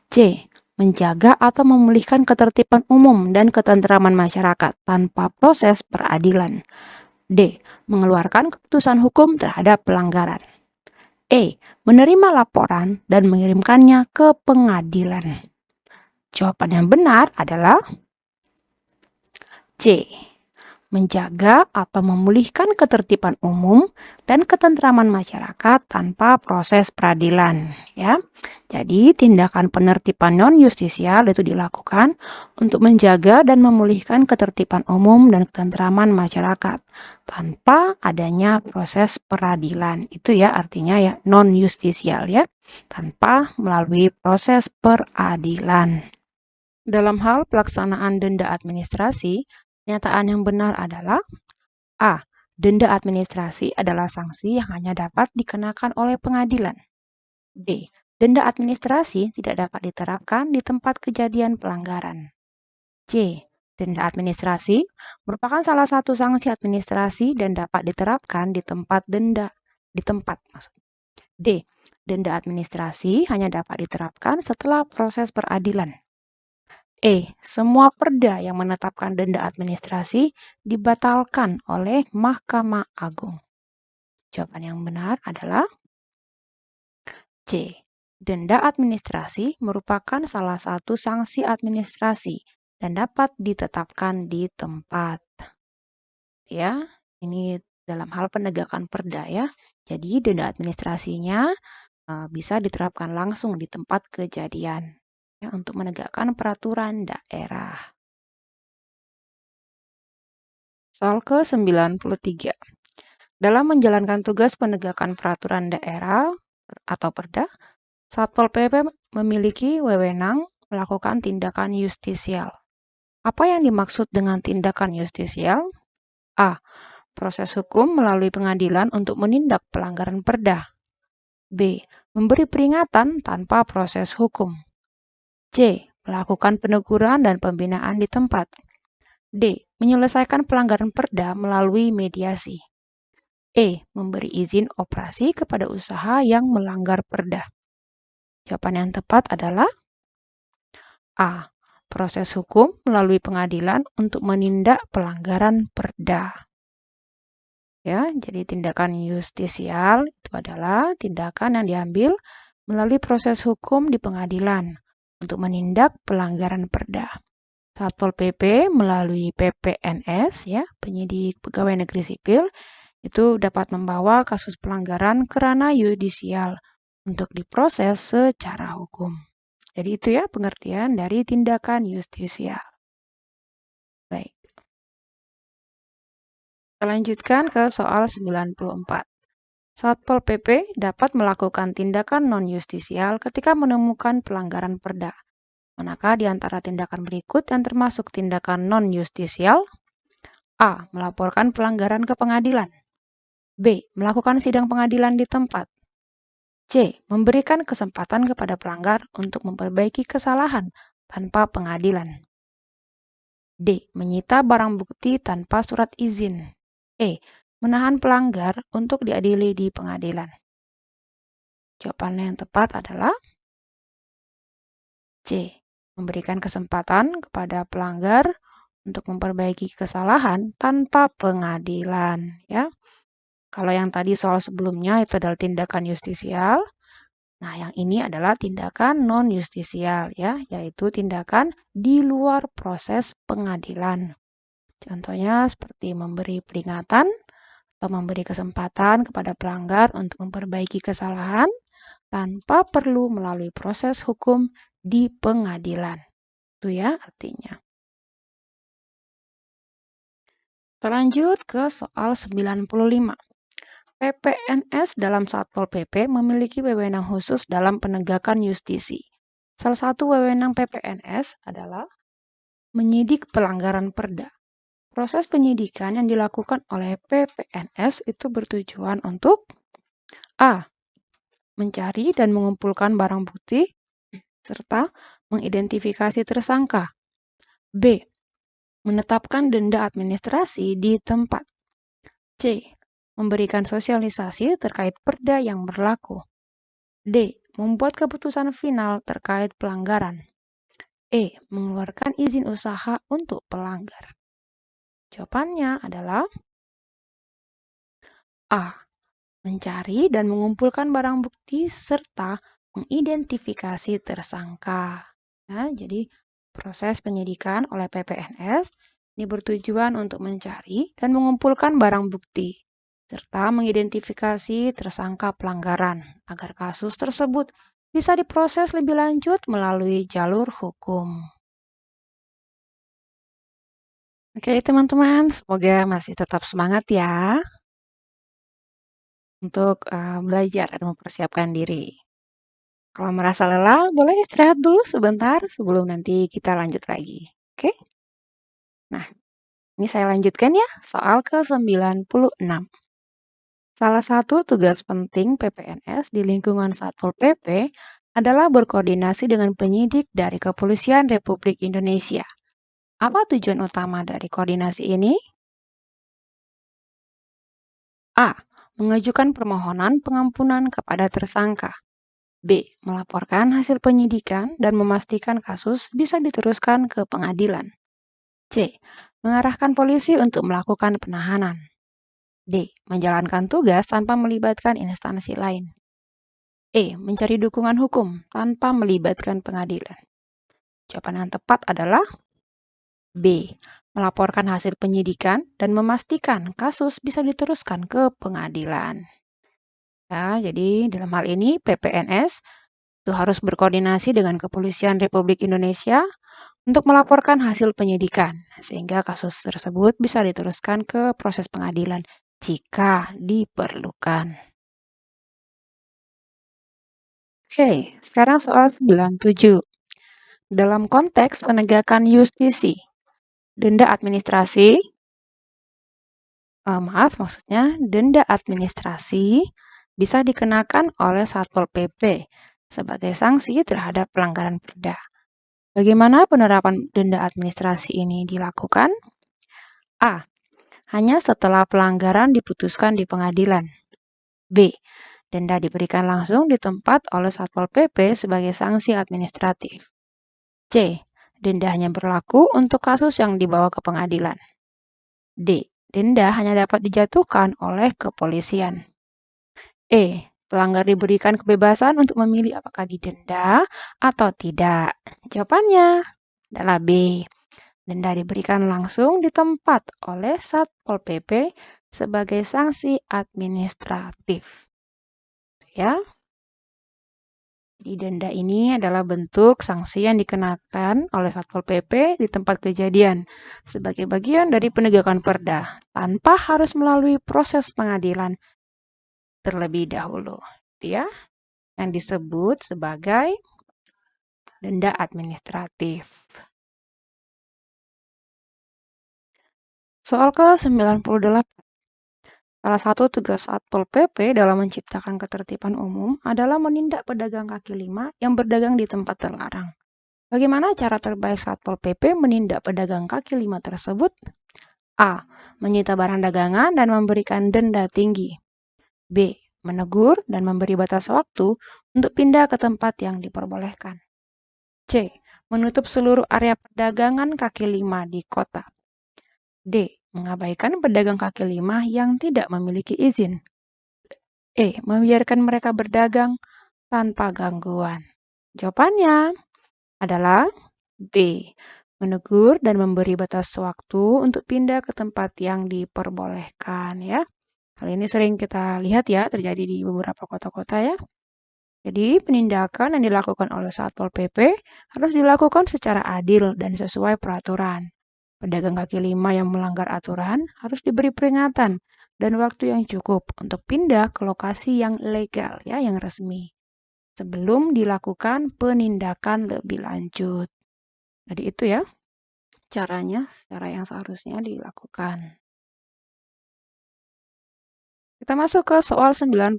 C. Menjaga atau memulihkan ketertiban umum dan ketentraman masyarakat tanpa proses peradilan. D. Mengeluarkan keputusan hukum terhadap pelanggaran. E. Menerima laporan dan mengirimkannya ke pengadilan. Jawaban yang benar adalah C. menjaga atau memulihkan ketertiban umum dan ketentraman masyarakat tanpa proses peradilan, ya. Jadi, tindakan penertiban non-justisial itu dilakukan untuk menjaga dan memulihkan ketertiban umum dan ketentraman masyarakat tanpa adanya proses peradilan. Itu ya artinya ya non-justisial ya, tanpa melalui proses peradilan. Dalam hal pelaksanaan denda administrasi, pernyataan yang benar adalah A. Denda administrasi adalah sanksi yang hanya dapat dikenakan oleh pengadilan. B. Denda administrasi tidak dapat diterapkan di tempat kejadian pelanggaran. C. Denda administrasi merupakan salah satu sanksi administrasi dan dapat diterapkan di tempat maksudnya. D. Denda administrasi hanya dapat diterapkan setelah proses peradilan. Semua perda yang menetapkan denda administrasi dibatalkan oleh Mahkamah Agung. Jawaban yang benar adalah C. Denda administrasi merupakan salah satu sanksi administrasi dan dapat ditetapkan di tempat. Ya, ini dalam hal penegakan perda ya. Jadi denda administrasinya bisa diterapkan langsung di tempat kejadian ya, untuk menegakkan peraturan daerah. Soal ke-93. Dalam menjalankan tugas penegakan peraturan daerah atau perda, Satpol PP memiliki wewenang melakukan tindakan justisial. Apa yang dimaksud dengan tindakan justisial? A. Proses hukum melalui pengadilan untuk menindak pelanggaran perda. B. Memberi peringatan tanpa proses hukum. C. Melakukan peneguran dan pembinaan di tempat. D. Menyelesaikan pelanggaran perda melalui mediasi. Memberi izin operasi kepada usaha yang melanggar perda. Jawaban yang tepat adalah A. Proses hukum melalui pengadilan untuk menindak pelanggaran perda. Ya, jadi tindakan justisial itu adalah tindakan yang diambil melalui proses hukum di pengadilan untuk menindak pelanggaran perda. Satpol PP melalui PPNS ya, penyidik pegawai negeri sipil itu dapat membawa kasus pelanggaran ke ranah yudisial untuk diproses secara hukum. Jadi itu ya pengertian dari tindakan justisial. Baik. Kita lanjutkan ke soal 94. Satpol PP dapat melakukan tindakan non-justisial ketika menemukan pelanggaran perda. Manakah di antara tindakan berikut yang termasuk tindakan non-justisial? A. Melaporkan pelanggaran ke pengadilan. B. Melakukan sidang pengadilan di tempat. C. Memberikan kesempatan kepada pelanggar untuk memperbaiki kesalahan tanpa pengadilan. D. Menyita barang bukti tanpa surat izin. Menahan pelanggar untuk diadili di pengadilan. Jawaban yang tepat adalah C. Memberikan kesempatan kepada pelanggar untuk memperbaiki kesalahan tanpa pengadilan. Ya. Kalau yang tadi soal sebelumnya itu adalah tindakan justisial. Nah, yang ini adalah tindakan non-justisial ya, yaitu tindakan di luar proses pengadilan. Contohnya seperti memberi peringatan atau memberi kesempatan kepada pelanggar untuk memperbaiki kesalahan tanpa perlu melalui proses hukum di pengadilan. Itu ya artinya. Kita lanjut ke soal 95. PPNS dalam Satpol PP memiliki wewenang khusus dalam penegakan justisi. Salah satu wewenang PPNS adalah menyidik pelanggaran perda. Proses penyidikan yang dilakukan oleh PPNS itu bertujuan untuk A. Mencari dan mengumpulkan barang bukti serta mengidentifikasi tersangka. B. Menetapkan denda administrasi di tempat. C. Memberikan sosialisasi terkait perda yang berlaku. D. Membuat keputusan final terkait pelanggaran. Mengeluarkan izin usaha untuk pelanggar. Jawabannya adalah A. Mencari dan mengumpulkan barang bukti serta mengidentifikasi tersangka. Nah, jadi proses penyidikan oleh PPNS Ini bertujuan untuk mencari dan mengumpulkan barang bukti, serta mengidentifikasi tersangka pelanggaran agar kasus tersebut bisa diproses lebih lanjut melalui jalur hukum. Oke, teman-teman, semoga masih tetap semangat ya untuk belajar dan mempersiapkan diri. Kalau merasa lelah, boleh istirahat dulu sebentar sebelum nanti kita lanjut lagi. Oke? Nah, ini saya lanjutkan ya, soal ke-96. Salah satu tugas penting PPNS di lingkungan Satpol PP adalah berkoordinasi dengan penyidik dari Kepolisian Republik Indonesia. Apa tujuan utama dari koordinasi ini? A. Mengajukan permohonan pengampunan kepada tersangka. B. Melaporkan hasil penyidikan dan memastikan kasus bisa diteruskan ke pengadilan. C. Mengarahkan polisi untuk melakukan penahanan. D. Menjalankan tugas tanpa melibatkan instansi lain. E. Mencari dukungan hukum tanpa melibatkan pengadilan. Jawaban yang tepat adalah B. Melaporkan hasil penyidikan dan memastikan kasus bisa diteruskan ke pengadilan. Ya, jadi dalam hal ini PPNS itu harus berkoordinasi dengan Kepolisian Republik Indonesia untuk melaporkan hasil penyidikan, sehingga kasus tersebut bisa diteruskan ke proses pengadilan jika diperlukan. Oke, sekarang soal 97. Dalam konteks penegakan justisi, denda administrasi, denda administrasi bisa dikenakan oleh Satpol PP sebagai sanksi terhadap pelanggaran perda. Bagaimana penerapan denda administrasi ini dilakukan? A. Hanya setelah pelanggaran diputuskan di pengadilan. B. Denda diberikan langsung di tempat oleh Satpol PP sebagai sanksi administratif. C. Denda hanya berlaku untuk kasus yang dibawa ke pengadilan. D. Denda hanya dapat dijatuhkan oleh kepolisian. E. Pelanggar diberikan kebebasan untuk memilih apakah didenda atau tidak. Jawabannya adalah B. Denda diberikan langsung di tempat oleh Satpol PP sebagai sanksi administratif. Ya. Jadi denda ini adalah bentuk sanksi yang dikenakan oleh Satpol PP di tempat kejadian sebagai bagian dari penegakan perda tanpa harus melalui proses pengadilan terlebih dahulu. Ya, yang disebut sebagai denda administratif. Soal ke-98. Salah satu tugas Satpol PP dalam menciptakan ketertiban umum adalah menindak pedagang kaki lima yang berdagang di tempat terlarang. Bagaimana cara terbaik Satpol PP menindak pedagang kaki lima tersebut? A. Menyita barang dagangan dan memberikan denda tinggi. B. Menegur dan memberi batas waktu untuk pindah ke tempat yang diperbolehkan. C. Menutup seluruh area perdagangan kaki lima di kota. D. Mengabaikan pedagang kaki lima yang tidak memiliki izin. E. Membiarkan mereka berdagang tanpa gangguan. Jawabannya adalah B. Menegur dan memberi batas waktu untuk pindah ke tempat yang diperbolehkan ya. Hal ini sering kita lihat ya terjadi di beberapa kota-kota ya. Jadi penindakan yang dilakukan oleh Satpol PP harus dilakukan secara adil dan sesuai peraturan. Pedagang kaki lima yang melanggar aturan harus diberi peringatan dan waktu yang cukup untuk pindah ke lokasi yang legal ya, yang resmi, sebelum dilakukan penindakan lebih lanjut. Jadi itu ya caranya, cara yang seharusnya dilakukan. Kita masuk ke soal 99.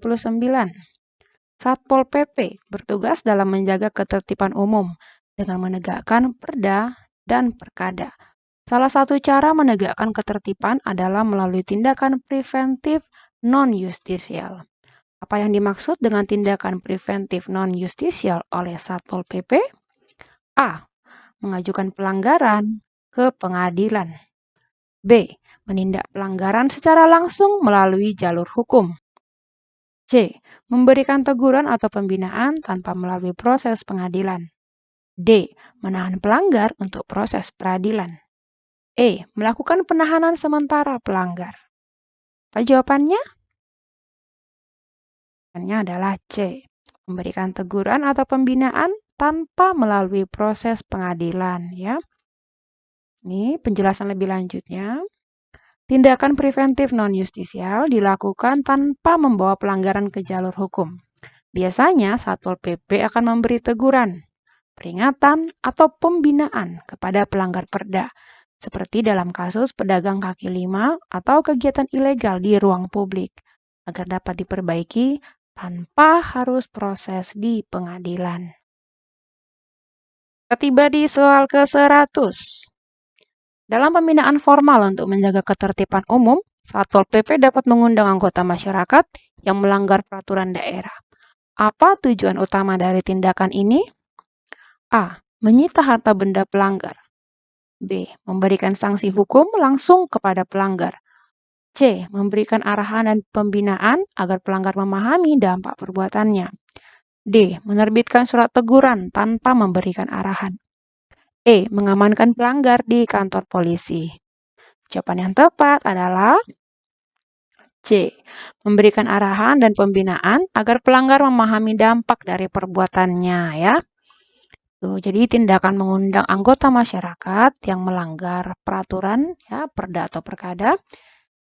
Satpol PP bertugas dalam menjaga ketertiban umum dengan menegakkan perda dan perkada. Salah satu cara menegakkan ketertiban adalah melalui tindakan preventif non-justisial. Apa yang dimaksud dengan tindakan preventif non-justisial oleh Satpol PP? A. Mengajukan pelanggaran ke pengadilan. B. Menindak pelanggaran secara langsung melalui jalur hukum. C. Memberikan teguran atau pembinaan tanpa melalui proses pengadilan. D. Menahan pelanggar untuk proses peradilan. Melakukan penahanan sementara pelanggar. Apa jawabannya? Jawabannya adalah C. Memberikan teguran atau pembinaan tanpa melalui proses pengadilan, ya. Ini penjelasan lebih lanjutnya. Tindakan preventif non-justisial dilakukan tanpa membawa pelanggaran ke jalur hukum. Biasanya Satpol PP akan memberi teguran, peringatan, atau pembinaan kepada pelanggar perda, seperti dalam kasus pedagang kaki lima atau kegiatan ilegal di ruang publik, agar dapat diperbaiki tanpa harus proses di pengadilan. Kita tiba di soal ke-100. Dalam pembinaan formal untuk menjaga ketertiban umum, Satpol PP dapat mengundang anggota masyarakat yang melanggar peraturan daerah. Apa tujuan utama dari tindakan ini? A. Menyita harta benda pelanggar. B. Memberikan sanksi hukum langsung kepada pelanggar. C. Memberikan arahan dan pembinaan agar pelanggar memahami dampak perbuatannya. D. Menerbitkan surat teguran tanpa memberikan arahan. E. Mengamankan pelanggar di kantor polisi. Jawaban yang tepat adalah C. Memberikan arahan dan pembinaan agar pelanggar memahami dampak dari perbuatannya, ya. Tuh, jadi tindakan mengundang anggota masyarakat yang melanggar peraturan, ya, perda atau perkada,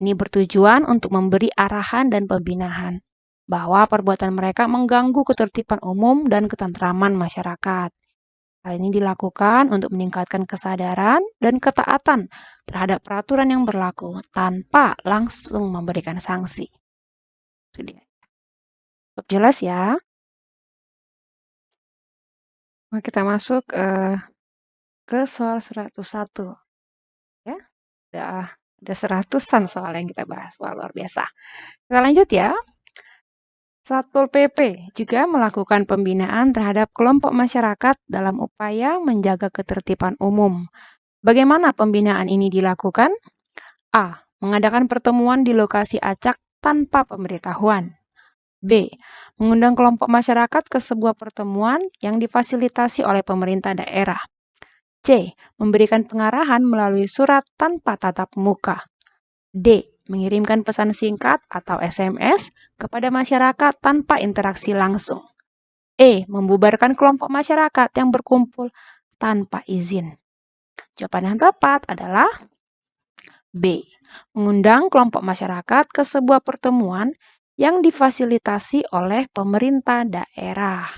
ini bertujuan untuk memberi arahan dan pembinaan bahwa perbuatan mereka mengganggu ketertiban umum dan ketentraman masyarakat. Hal ini dilakukan untuk meningkatkan kesadaran dan ketaatan terhadap peraturan yang berlaku tanpa langsung memberikan sanksi. Itu dia. Cukup jelas ya? Nah, kita masuk ke soal 101. Ya, ada 100-an soal yang kita bahas. Wah, luar biasa. Kita lanjut ya. Satpol PP juga melakukan pembinaan terhadap kelompok masyarakat dalam upaya menjaga ketertiban umum. Bagaimana pembinaan ini dilakukan? A. Mengadakan pertemuan di lokasi acak tanpa pemberitahuan. B. Mengundang kelompok masyarakat ke sebuah pertemuan yang difasilitasi oleh pemerintah daerah. C. Memberikan pengarahan melalui surat tanpa tatap muka. D. Mengirimkan pesan singkat atau SMS kepada masyarakat tanpa interaksi langsung. E. Membubarkan kelompok masyarakat yang berkumpul tanpa izin. Jawaban yang tepat adalah B. Mengundang kelompok masyarakat ke sebuah pertemuan yang difasilitasi oleh pemerintah daerah.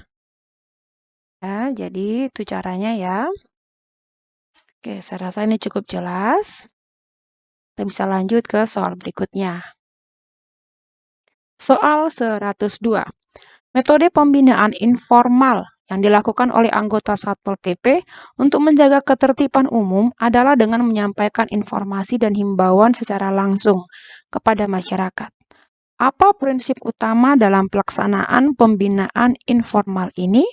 Ya, jadi itu caranya ya. Oke, saya rasa ini cukup jelas. Kita bisa lanjut ke soal berikutnya. Soal 102. Metode pembinaan informal yang dilakukan oleh anggota Satpol PP untuk menjaga ketertiban umum adalah dengan menyampaikan informasi dan himbauan secara langsung kepada masyarakat. Apa prinsip utama dalam pelaksanaan pembinaan informal ini?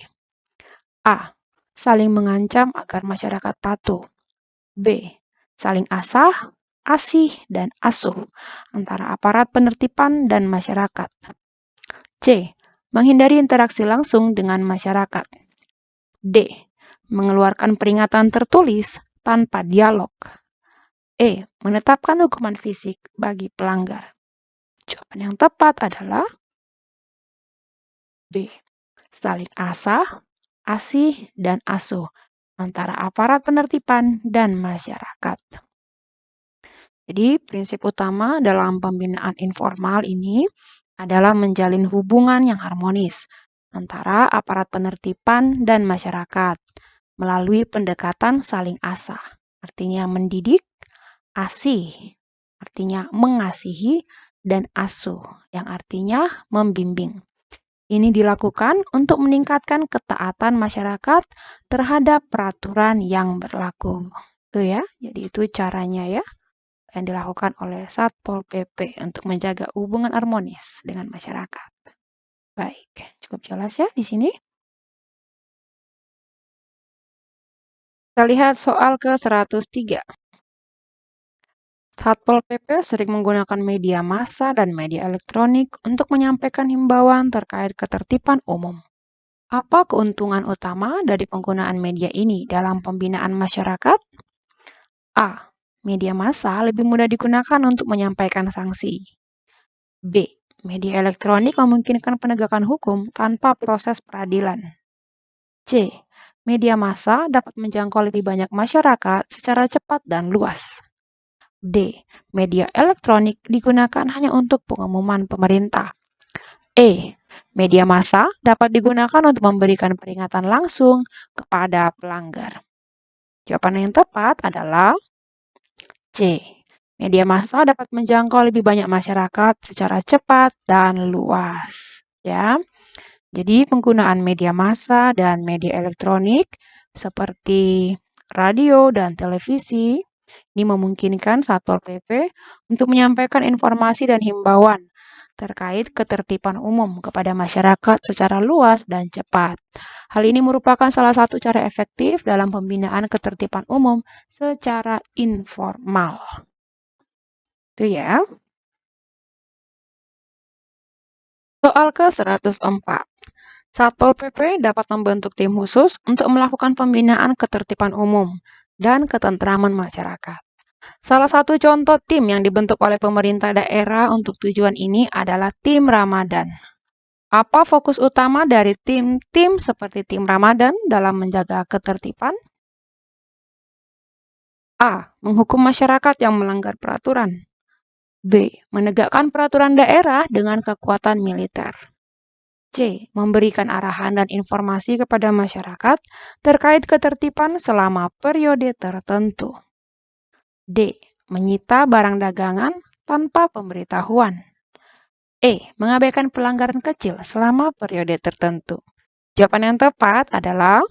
A. Saling mengancam agar masyarakat patuh. B. Saling asih, dan asuh antara aparat penertiban dan masyarakat. C. Menghindari interaksi langsung dengan masyarakat. D. Mengeluarkan peringatan tertulis tanpa dialog. E. Menetapkan hukuman fisik bagi pelanggar. Jawaban yang tepat adalah B. Saling asih, dan asuh antara aparat penertiban dan masyarakat. Jadi, prinsip utama dalam pembinaan informal ini adalah menjalin hubungan yang harmonis antara aparat penertiban dan masyarakat melalui pendekatan saling asah, artinya mendidik, asih, artinya mengasihi, dan asuh, yang artinya membimbing. Ini dilakukan untuk meningkatkan ketaatan masyarakat terhadap peraturan yang berlaku. Itu ya, jadi itu caranya ya yang dilakukan oleh Satpol PP untuk menjaga hubungan harmonis dengan masyarakat. Baik, cukup jelas ya di sini. Kita lihat soal ke-103. Satpol PP sering menggunakan media massa dan media elektronik untuk menyampaikan himbauan terkait ketertiban umum. Apa keuntungan utama dari penggunaan media ini dalam pembinaan masyarakat? A. media massa lebih mudah digunakan untuk menyampaikan sanksi. B. Media elektronik memungkinkan penegakan hukum tanpa proses peradilan. C. Media massa dapat menjangkau lebih banyak masyarakat secara cepat dan luas. D. Media elektronik digunakan hanya untuk pengumuman pemerintah. E. Media massa dapat digunakan untuk memberikan peringatan langsung kepada pelanggar. Jawaban yang tepat adalah C. Media massa dapat menjangkau lebih banyak masyarakat secara cepat dan luas. Ya. Jadi penggunaan media massa dan media elektronik seperti radio dan televisi ini memungkinkan Satpol PP untuk menyampaikan informasi dan himbauan terkait ketertiban umum kepada masyarakat secara luas dan cepat. Hal ini merupakan salah satu cara efektif dalam pembinaan ketertiban umum secara informal. Itu ya. Soal ke-104. Satpol PP dapat membentuk tim khusus untuk melakukan pembinaan ketertiban umum dan ketentraman masyarakat. Salah satu contoh tim yang dibentuk oleh pemerintah daerah untuk tujuan ini adalah tim Ramadan. Apa fokus utama dari tim-tim seperti tim Ramadan dalam menjaga ketertiban? A. Menghukum masyarakat yang melanggar peraturan. B. Menegakkan peraturan daerah dengan kekuatan militer. C. Memberikan arahan dan informasi kepada masyarakat terkait ketertiban selama periode tertentu. D. Menyita barang dagangan tanpa pemberitahuan. E. Mengabaikan pelanggaran kecil selama periode tertentu. Jawaban yang tepat adalah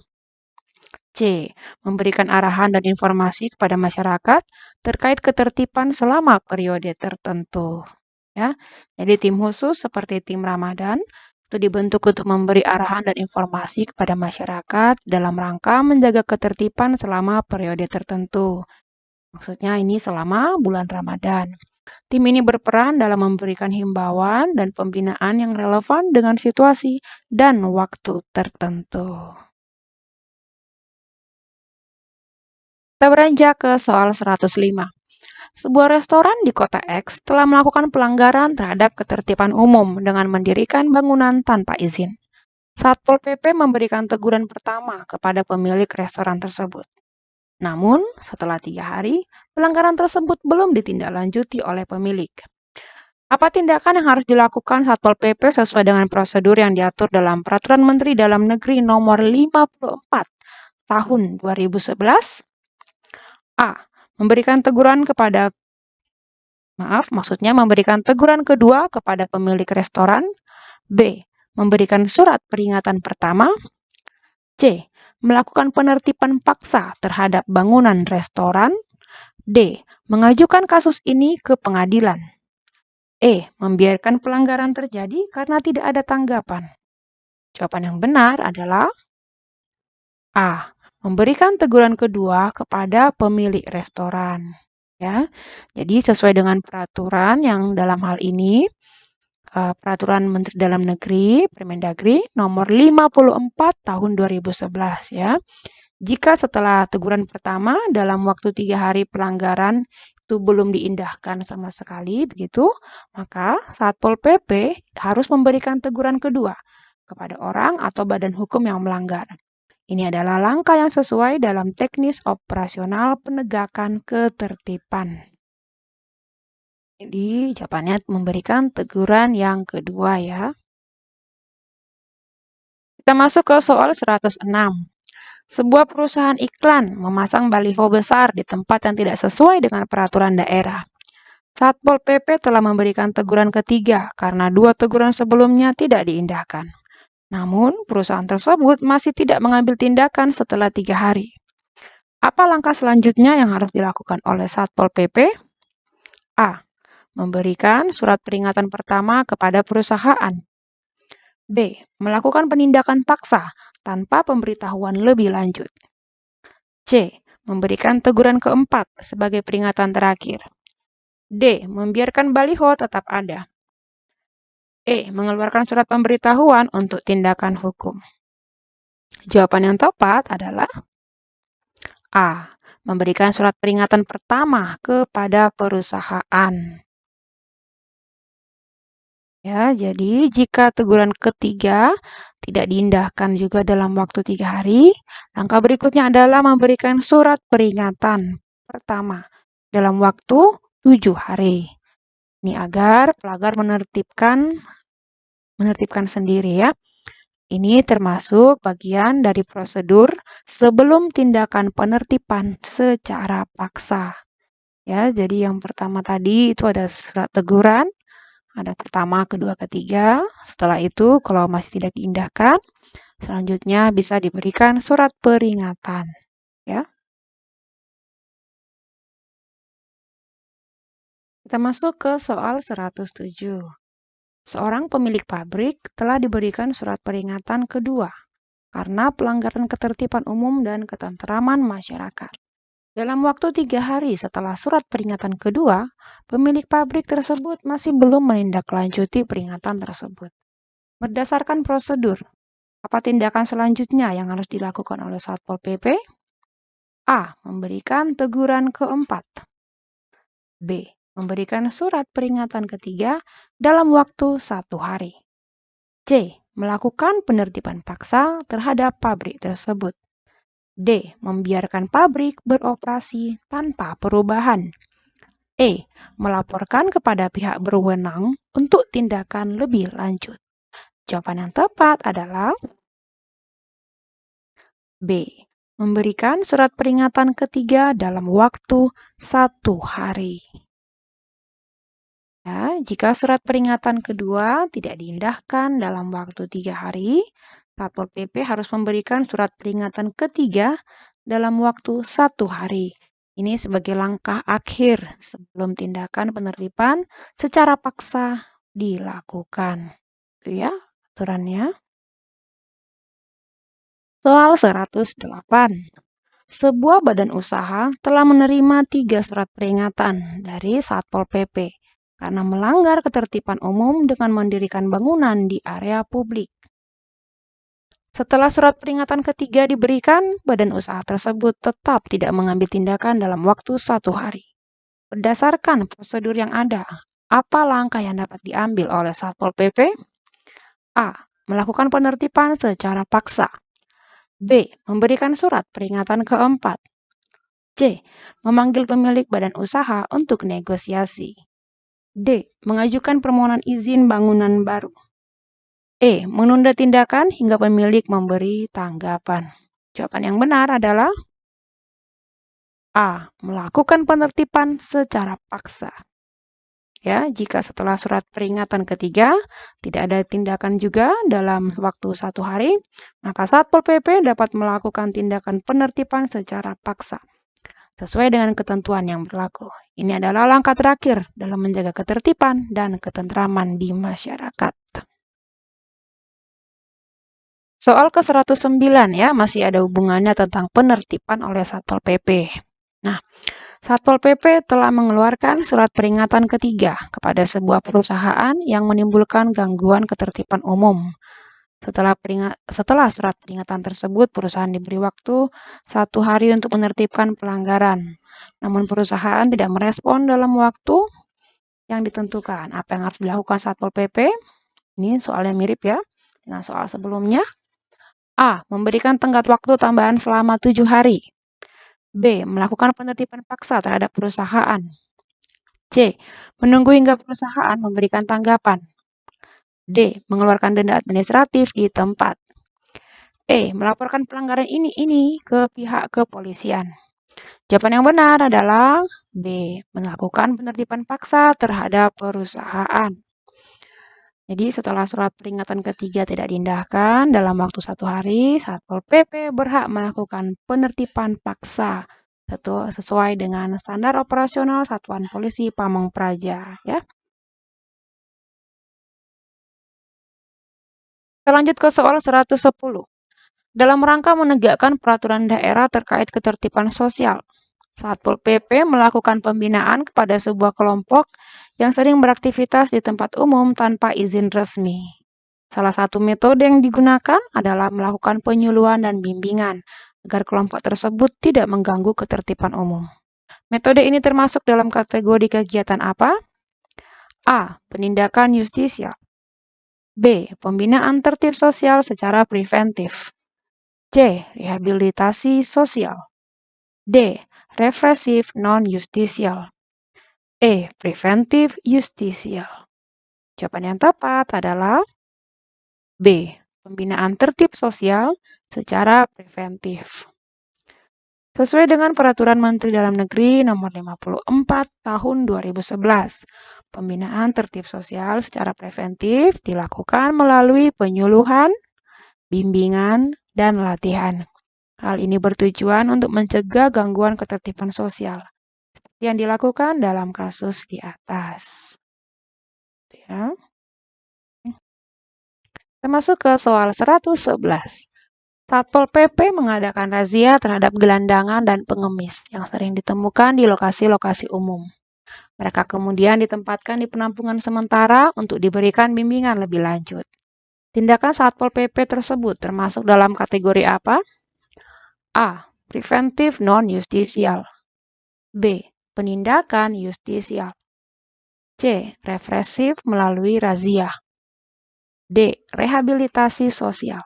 C. Memberikan arahan dan informasi kepada masyarakat terkait ketertiban selama periode tertentu. Ya, jadi tim khusus seperti tim Ramadan itu dibentuk untuk memberi arahan dan informasi kepada masyarakat dalam rangka menjaga ketertiban selama periode tertentu. Maksudnya ini selama bulan Ramadan. Tim ini berperan dalam memberikan himbauan dan pembinaan yang relevan dengan situasi dan waktu tertentu. Kita beranjak ke soal 105. Sebuah restoran di kota X telah melakukan pelanggaran terhadap ketertiban umum dengan mendirikan bangunan tanpa izin. Satpol PP memberikan teguran pertama kepada pemilik restoran tersebut. Namun, setelah 3 hari, pelanggaran tersebut belum ditindaklanjuti oleh pemilik. Apa tindakan yang harus dilakukan Satpol PP sesuai dengan prosedur yang diatur dalam Peraturan Menteri Dalam Negeri Nomor 54 Tahun 2011? A. Memberikan teguran kedua kepada pemilik restoran. B. Memberikan surat peringatan pertama. C. Melakukan penertiban paksa terhadap bangunan restoran. D. Mengajukan kasus ini ke pengadilan. E. Membiarkan pelanggaran terjadi karena tidak ada tanggapan. Jawaban yang benar adalah A. Memberikan teguran kedua kepada pemilik restoran. Ya, jadi sesuai dengan peraturan yang dalam hal ini Peraturan Menteri Dalam Negeri Permendagri Nomor 54 Tahun 2011 ya. Jika setelah teguran pertama dalam waktu 3 hari pelanggaran itu belum diindahkan sama sekali begitu, maka Satpol PP harus memberikan teguran kedua kepada orang atau badan hukum yang melanggar. Ini adalah langkah yang sesuai dalam teknis operasional penegakan ketertiban. Jadi jawabannya memberikan teguran yang kedua ya. Kita masuk ke soal 106. Sebuah perusahaan iklan memasang baliho besar di tempat yang tidak sesuai dengan peraturan daerah. Satpol PP telah memberikan teguran ketiga karena 2 teguran sebelumnya tidak diindahkan. Namun, perusahaan tersebut masih tidak mengambil tindakan setelah 3 hari. Apa langkah selanjutnya yang harus dilakukan oleh Satpol PP? A. Memberikan surat peringatan pertama kepada perusahaan. B. Melakukan penindakan paksa tanpa pemberitahuan lebih lanjut. C. Memberikan teguran keempat sebagai peringatan terakhir. D. Membiarkan baliho tetap ada. E. Mengeluarkan surat pemberitahuan untuk tindakan hukum. Jawaban yang tepat adalah A. Memberikan surat peringatan pertama kepada perusahaan. Ya, jadi jika teguran ketiga tidak diindahkan juga dalam waktu 3 hari, langkah berikutnya adalah memberikan surat peringatan pertama dalam waktu 7 hari. Ini agar pelanggar menertibkan sendiri ya. Ini termasuk bagian dari prosedur sebelum tindakan penertiban secara paksa. Ya, jadi yang pertama tadi itu ada surat teguran, ada pertama, kedua, ketiga. Setelah itu, kalau masih tidak diindahkan, selanjutnya bisa diberikan surat peringatan. Ya, kita masuk ke soal 107. Seorang pemilik pabrik telah diberikan surat peringatan kedua karena pelanggaran ketertiban umum dan ketentraman masyarakat. Dalam waktu 3 hari setelah surat peringatan kedua, pemilik pabrik tersebut masih belum menindaklanjuti peringatan tersebut. Berdasarkan prosedur, apa tindakan selanjutnya yang harus dilakukan oleh Satpol PP? A. Memberikan teguran keempat. B. Memberikan surat peringatan ketiga dalam waktu 1 hari. C. Melakukan penertiban paksa terhadap pabrik tersebut. D. Membiarkan pabrik beroperasi tanpa perubahan. E. Melaporkan kepada pihak berwenang untuk tindakan lebih lanjut. Jawaban yang tepat adalah B. Memberikan surat peringatan ketiga dalam waktu 1 hari. Ya, jika surat peringatan kedua tidak diindahkan dalam waktu 3 hari, Satpol PP harus memberikan surat peringatan ketiga dalam waktu 1 hari. Ini sebagai langkah akhir sebelum tindakan penertiban secara paksa dilakukan. Itu ya aturannya. Soal 108. Sebuah badan usaha telah menerima 3 surat peringatan dari Satpol PP karena melanggar ketertiban umum dengan mendirikan bangunan di area publik. Setelah surat peringatan ketiga diberikan, badan usaha tersebut tetap tidak mengambil tindakan dalam waktu 1 hari. Berdasarkan prosedur yang ada, apa langkah yang dapat diambil oleh Satpol PP? A. Melakukan penertiban secara paksa. B. Memberikan surat peringatan keempat. C. Memanggil pemilik badan usaha untuk negosiasi. D. Mengajukan permohonan izin bangunan baru. E. Menunda tindakan hingga pemilik memberi tanggapan. Jawaban yang benar adalah A. Melakukan penertiban secara paksa. Ya, jika setelah surat peringatan ketiga tidak ada tindakan juga dalam waktu 1 hari, maka Satpol PP dapat melakukan tindakan penertiban secara paksa sesuai dengan ketentuan yang berlaku. Ini adalah langkah terakhir dalam menjaga ketertiban dan ketentraman di masyarakat. Soal ke-109 ya, masih ada hubungannya tentang penertiban oleh Satpol PP. Nah, Satpol PP telah mengeluarkan surat peringatan ketiga kepada sebuah perusahaan yang menimbulkan gangguan ketertiban umum. Setelah surat peringatan tersebut, perusahaan diberi waktu 1 hari untuk menertibkan pelanggaran. Namun perusahaan tidak merespon dalam waktu yang ditentukan. Apa yang harus dilakukan Satpol PP? Ini soalnya mirip ya dengan soal sebelumnya. A. Memberikan tenggat waktu tambahan selama 7 hari. B. Melakukan penertiban paksa terhadap perusahaan. C. Menunggu hingga perusahaan memberikan tanggapan. D. Mengeluarkan denda administratif di tempat. E. Melaporkan pelanggaran ini ke pihak kepolisian. Jawaban yang benar adalah B. Melakukan penertiban paksa terhadap perusahaan. Jadi setelah surat peringatan ketiga tidak diindahkan dalam waktu 1 hari, Satpol PP berhak melakukan penertiban paksa sesuai dengan standar operasional Satuan Polisi Pamong Praja. Ya. Kita lanjut ke soal 110. Dalam rangka menegakkan peraturan daerah terkait ketertiban sosial, Satpol PP melakukan pembinaan kepada sebuah kelompok yang sering beraktivitas di tempat umum tanpa izin resmi. Salah satu metode yang digunakan adalah melakukan penyuluhan dan bimbingan agar kelompok tersebut tidak mengganggu ketertiban umum. Metode ini termasuk dalam kategori kegiatan apa? A. Penindakan justisial. B. Pembinaan tertib sosial secara preventif. C. Rehabilitasi sosial. D. Represif non-justisial. E. Preventif justisial. Jawaban yang tepat adalah B. Pembinaan tertib sosial secara preventif. Sesuai dengan Peraturan Menteri Dalam Negeri Nomor 54 Tahun 2011, pembinaan tertib sosial secara preventif dilakukan melalui penyuluhan, bimbingan, dan latihan. Hal ini bertujuan untuk mencegah gangguan ketertiban sosial seperti yang dilakukan dalam kasus di atas. Ya. Kita masuk ke soal 111. Satpol PP mengadakan razia terhadap gelandangan dan pengemis yang sering ditemukan di lokasi-lokasi umum. Mereka kemudian ditempatkan di penampungan sementara untuk diberikan bimbingan lebih lanjut. Tindakan Satpol PP tersebut termasuk dalam kategori apa? A. Preventif non-justisial. B. Penindakan justisial. C. Represif melalui razia. D. Rehabilitasi sosial.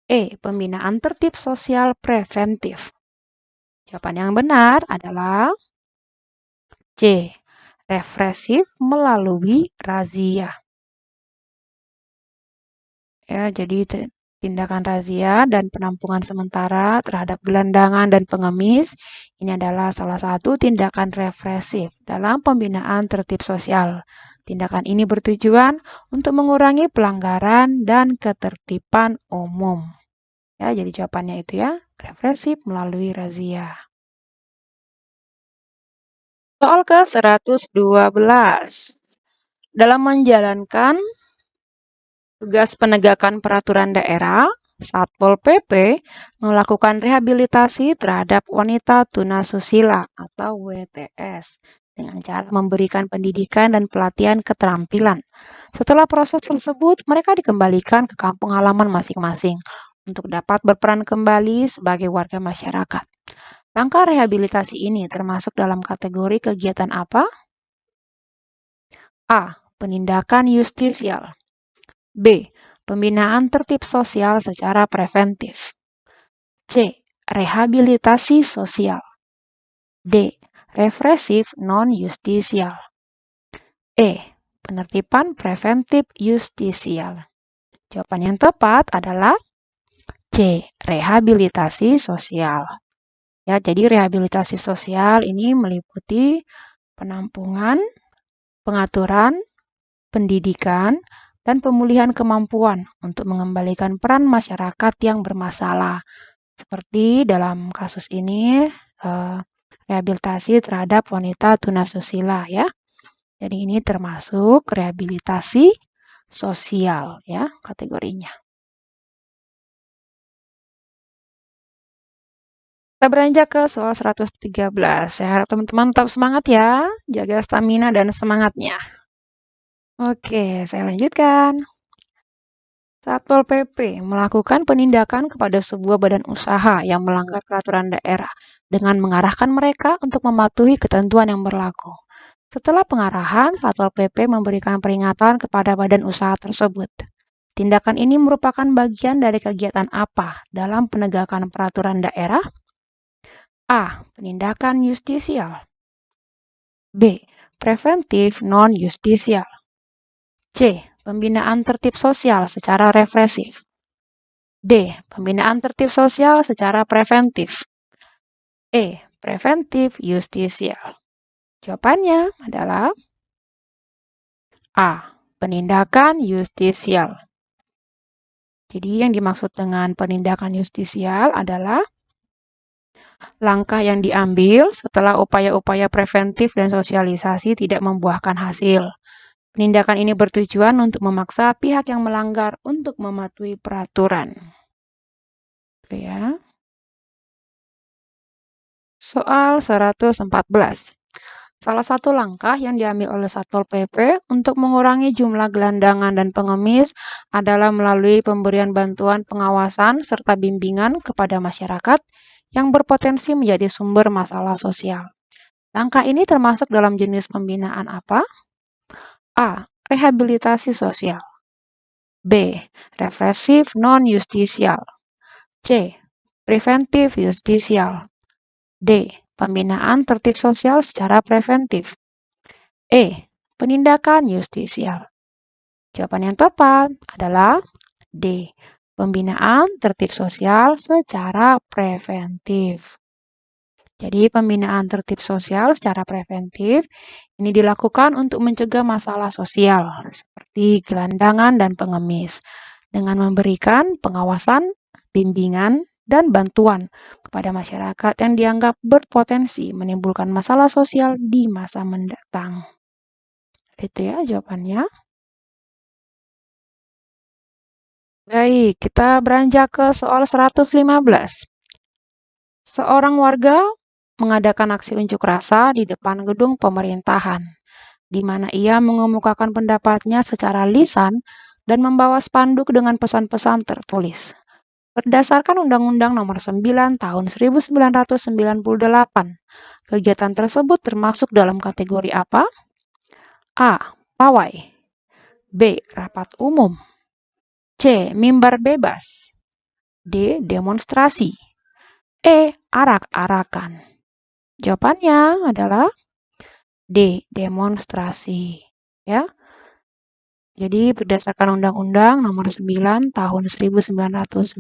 E. Pembinaan tertib sosial preventif. Jawaban yang benar adalah C. Represif melalui razia. Ya, jadi tindakan razia dan penampungan sementara terhadap gelandangan dan pengemis ini adalah salah satu tindakan represif dalam pembinaan tertib sosial. Tindakan ini bertujuan untuk mengurangi pelanggaran dan ketertiban umum. Ya, jadi jawabannya itu ya, represif melalui razia. Soal ke-112. Dalam menjalankan tugas penegakan peraturan daerah, Satpol PP melakukan rehabilitasi terhadap wanita tunasusila atau WTS dengan cara memberikan pendidikan dan pelatihan keterampilan. Setelah proses tersebut, mereka dikembalikan ke kampung halaman masing-masing untuk dapat berperan kembali sebagai warga masyarakat. Langkah rehabilitasi ini termasuk dalam kategori kegiatan apa? A. Penindakan justisial. B. Pembinaan tertib sosial secara preventif. C. Rehabilitasi sosial. D. Represif non-justisial. E. Penertiban preventif justisial. Jawaban yang tepat adalah C. Rehabilitasi sosial. Ya, jadi rehabilitasi sosial ini meliputi penampungan, pengaturan, pendidikan, dan pemulihan kemampuan untuk mengembalikan peran masyarakat yang bermasalah. Seperti dalam kasus ini, rehabilitasi terhadap wanita tunasusila ya. Jadi ini termasuk rehabilitasi sosial ya kategorinya. Kita beranjak ke soal 113. Saya harap teman-teman tetap semangat ya, jaga stamina dan semangatnya. Oke, saya lanjutkan. Satpol PP melakukan penindakan kepada sebuah badan usaha yang melanggar peraturan daerah dengan mengarahkan mereka untuk mematuhi ketentuan yang berlaku. Setelah pengarahan, Satpol PP memberikan peringatan kepada badan usaha tersebut. Tindakan ini merupakan bagian dari kegiatan apa dalam penegakan peraturan daerah? A. Penindakan justisial. B. Preventif non-justisial. C. Pembinaan tertib sosial secara represif. D. Pembinaan tertib sosial secara preventif. E. Preventif justisial. Jawabannya adalah A. Penindakan justisial. Jadi yang dimaksud dengan penindakan justisial adalah langkah yang diambil setelah upaya-upaya preventif dan sosialisasi tidak membuahkan hasil. Penindakan ini bertujuan untuk memaksa pihak yang melanggar untuk mematuhi peraturan. Ya. Soal 114. Salah satu langkah yang diambil oleh Satpol PP untuk mengurangi jumlah gelandangan dan pengemis adalah melalui pemberian bantuan pengawasan serta bimbingan kepada masyarakat yang berpotensi menjadi sumber masalah sosial. Langkah ini termasuk dalam jenis pembinaan apa? A. Rehabilitasi sosial. B. Represif non-justisial. C. Preventif justisial. D. Pembinaan tertib sosial secara preventif. E. Penindakan justisial. Jawaban yang tepat adalah D. Pembinaan tertib sosial secara preventif. Jadi, pembinaan tertib sosial secara preventif ini dilakukan untuk mencegah masalah sosial seperti gelandangan dan pengemis dengan memberikan pengawasan, bimbingan, dan bantuan kepada masyarakat yang dianggap berpotensi menimbulkan masalah sosial di masa mendatang. Itu ya jawabannya. Baik, kita beranjak ke soal 115. Seorang warga mengadakan aksi unjuk rasa di depan gedung pemerintahan, di mana ia mengemukakan pendapatnya secara lisan dan membawa spanduk dengan pesan-pesan tertulis. Berdasarkan Undang-Undang Nomor 9 Tahun 1998, kegiatan tersebut termasuk dalam kategori apa? A. Pawai. B. Rapat umum. C. Mimbar bebas. D. Demonstrasi. E. Arak-arakan. Jawabannya adalah D. Demonstrasi. Ya. Jadi berdasarkan Undang-Undang Nomor 9 Tahun 1998,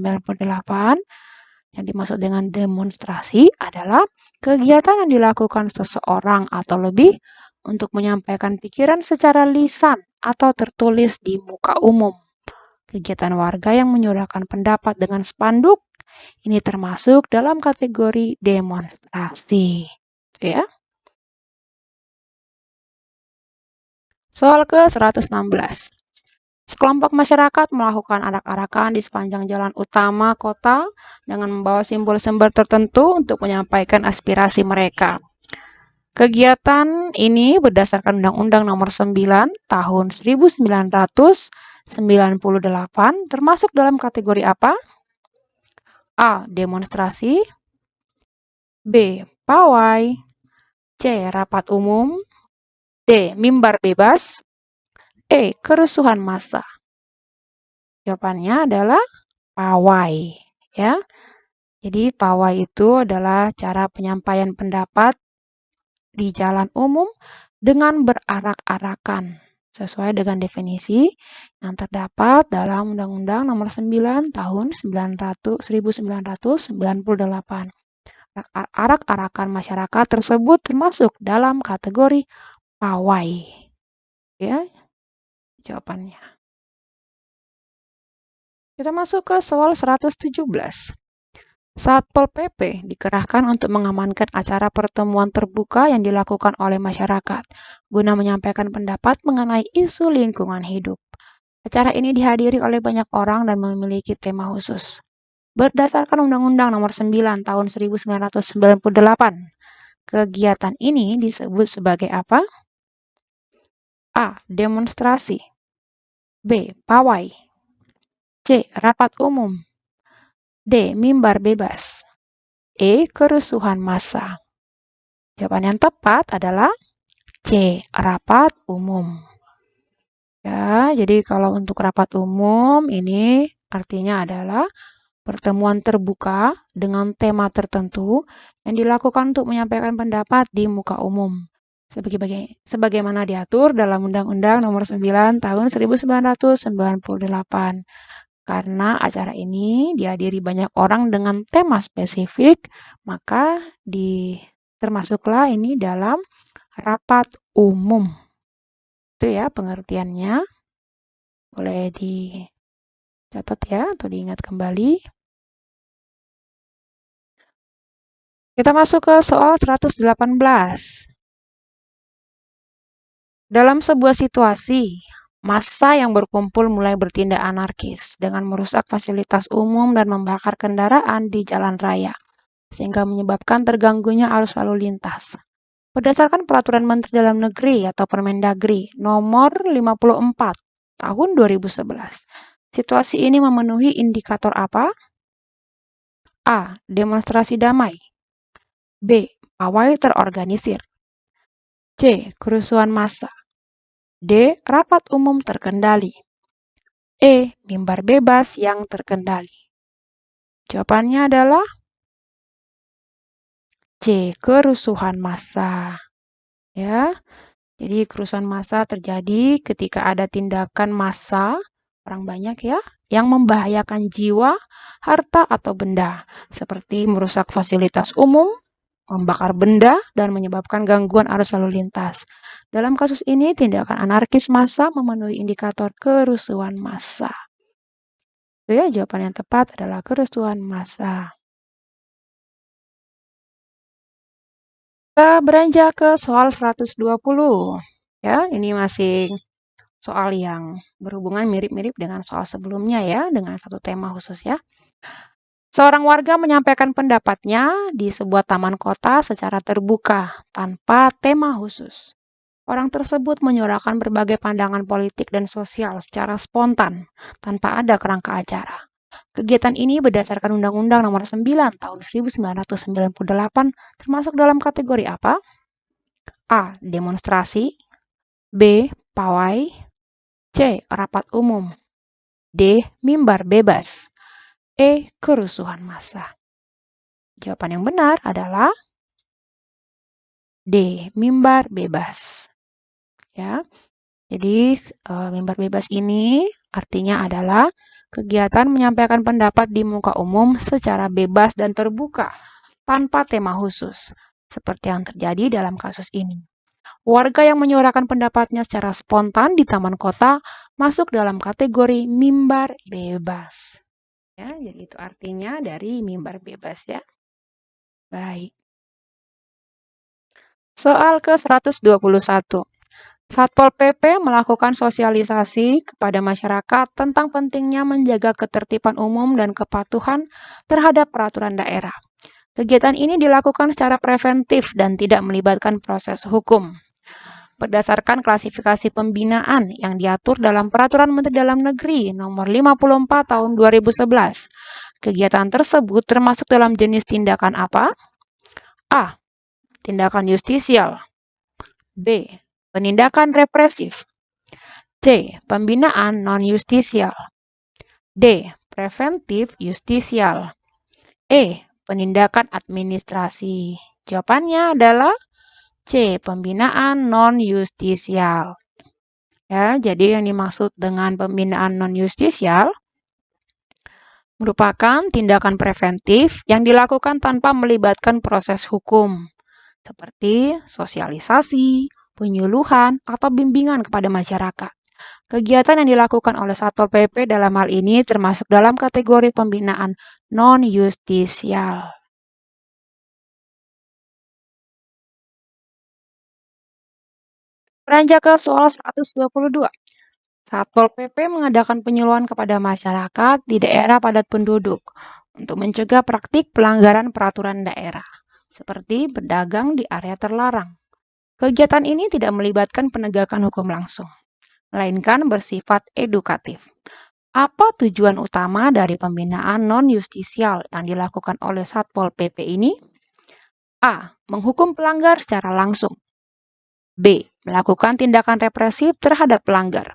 yang dimaksud dengan demonstrasi adalah kegiatan yang dilakukan seseorang atau lebih untuk menyampaikan pikiran secara lisan atau tertulis di muka umum. Kegiatan warga yang menyuarakan pendapat dengan spanduk ini termasuk dalam kategori demonstrasi. Ya. Soal ke-116. Sekelompok masyarakat melakukan arak-arakan di sepanjang jalan utama kota dengan membawa simbol-simbol tertentu untuk menyampaikan aspirasi mereka. Kegiatan ini berdasarkan Undang-Undang Nomor 9 Tahun 1998 termasuk dalam kategori apa? A. Demonstrasi. B. Pawai. C. Rapat umum. D. Mimbar bebas. E. Kerusuhan massa. Jawabannya adalah pawai. Ya. Jadi pawai itu adalah cara penyampaian pendapat di jalan umum dengan berarak-arakan sesuai dengan definisi yang terdapat dalam Undang-Undang Nomor 9 Tahun 1998. Arak-arakan masyarakat tersebut termasuk dalam kategori pawai. Ya, jawabannya. Kita masuk ke soal 117. Satpol PP dikerahkan untuk mengamankan acara pertemuan terbuka yang dilakukan oleh masyarakat guna menyampaikan pendapat mengenai isu lingkungan hidup. Acara ini dihadiri oleh banyak orang dan memiliki tema khusus. Berdasarkan Undang-Undang Nomor 9 Tahun 1998, kegiatan ini disebut sebagai apa? A. Demonstrasi. B. Pawai. C. Rapat umum. D. Mimbar bebas. E. Kerusuhan massa. Jawaban yang tepat adalah C. Rapat umum. Ya, jadi kalau untuk rapat umum ini artinya adalah pertemuan terbuka dengan tema tertentu yang dilakukan untuk menyampaikan pendapat di muka umum. Sebagaimana diatur dalam Undang-Undang Nomor 9 Tahun 1998. Karena acara ini dihadiri banyak orang dengan tema spesifik, maka termasuklah ini dalam rapat umum. Itu ya pengertiannya. Boleh dicatat ya atau diingat kembali. Kita masuk ke soal 118. Dalam sebuah situasi, massa yang berkumpul mulai bertindak anarkis dengan merusak fasilitas umum dan membakar kendaraan di jalan raya, sehingga menyebabkan terganggunya arus lalu lintas. Berdasarkan Peraturan Menteri Dalam Negeri atau Permendagri nomor 54 tahun 2011, situasi ini memenuhi indikator apa? A. Demonstrasi damai. B. Pawai terorganisir. C. Kerusuhan massa. D. Rapat umum terkendali. E. Mimbar bebas yang terkendali. Jawabannya adalah C. Kerusuhan massa. Ya, jadi kerusuhan massa terjadi ketika ada tindakan massa, orang banyak ya, yang membahayakan jiwa, harta, atau benda, seperti merusak fasilitas umum, membakar benda, dan menyebabkan gangguan arus lalu lintas. Dalam kasus ini, tindakan anarkis massa memenuhi indikator kerusuhan massa. Itu ya, jawaban yang tepat adalah kerusuhan massa. Kita beranjak ke soal 120. Ya, ini masih soal yang berhubungan mirip-mirip dengan soal sebelumnya ya, dengan satu tema khusus ya. Seorang warga menyampaikan pendapatnya di sebuah taman kota secara terbuka, tanpa tema khusus. Orang tersebut menyuarakan berbagai pandangan politik dan sosial secara spontan, tanpa ada kerangka acara. Kegiatan ini berdasarkan Undang-Undang Nomor 9 Tahun 1998 termasuk dalam kategori apa? A. Demonstrasi. B. Pawai. C. Rapat umum. D. Mimbar bebas. E. Kerusuhan massa. Jawaban yang benar adalah D. Mimbar bebas. Ya. Jadi, mimbar bebas ini artinya adalah kegiatan menyampaikan pendapat di muka umum secara bebas dan terbuka, tanpa tema khusus, seperti yang terjadi dalam kasus ini. Warga yang menyuarakan pendapatnya secara spontan di taman kota masuk dalam kategori mimbar bebas. Ya, jadi itu artinya dari mimbar bebas ya. Baik. Soal ke-121. Satpol PP melakukan sosialisasi kepada masyarakat tentang pentingnya menjaga ketertiban umum dan kepatuhan terhadap peraturan daerah. Kegiatan ini dilakukan secara preventif dan tidak melibatkan proses hukum. Berdasarkan klasifikasi pembinaan yang diatur dalam Peraturan Menteri Dalam Negeri Nomor 54 Tahun 2011, kegiatan tersebut termasuk dalam jenis tindakan apa? A. Tindakan justisial. B. Penindakan represif. C. Pembinaan non-justisial. D. Preventif justisial. E. Penindakan administrasi. Jawabannya adalah C. Pembinaan non-justisial. Ya, jadi yang dimaksud dengan pembinaan non-justisial merupakan tindakan preventif yang dilakukan tanpa melibatkan proses hukum, seperti sosialisasi, penyuluhan, atau bimbingan kepada masyarakat. Kegiatan yang dilakukan oleh Satpol PP dalam hal ini termasuk dalam kategori pembinaan non-justisial. Beranjak ke soal 122. Satpol PP mengadakan penyuluhan kepada masyarakat di daerah padat penduduk untuk mencegah praktik pelanggaran peraturan daerah, seperti berdagang di area terlarang. Kegiatan ini tidak melibatkan penegakan hukum langsung, melainkan bersifat edukatif. Apa tujuan utama dari pembinaan non-justisial yang dilakukan oleh Satpol PP ini? A. Menghukum pelanggar secara langsung. B. Melakukan tindakan represif terhadap pelanggar.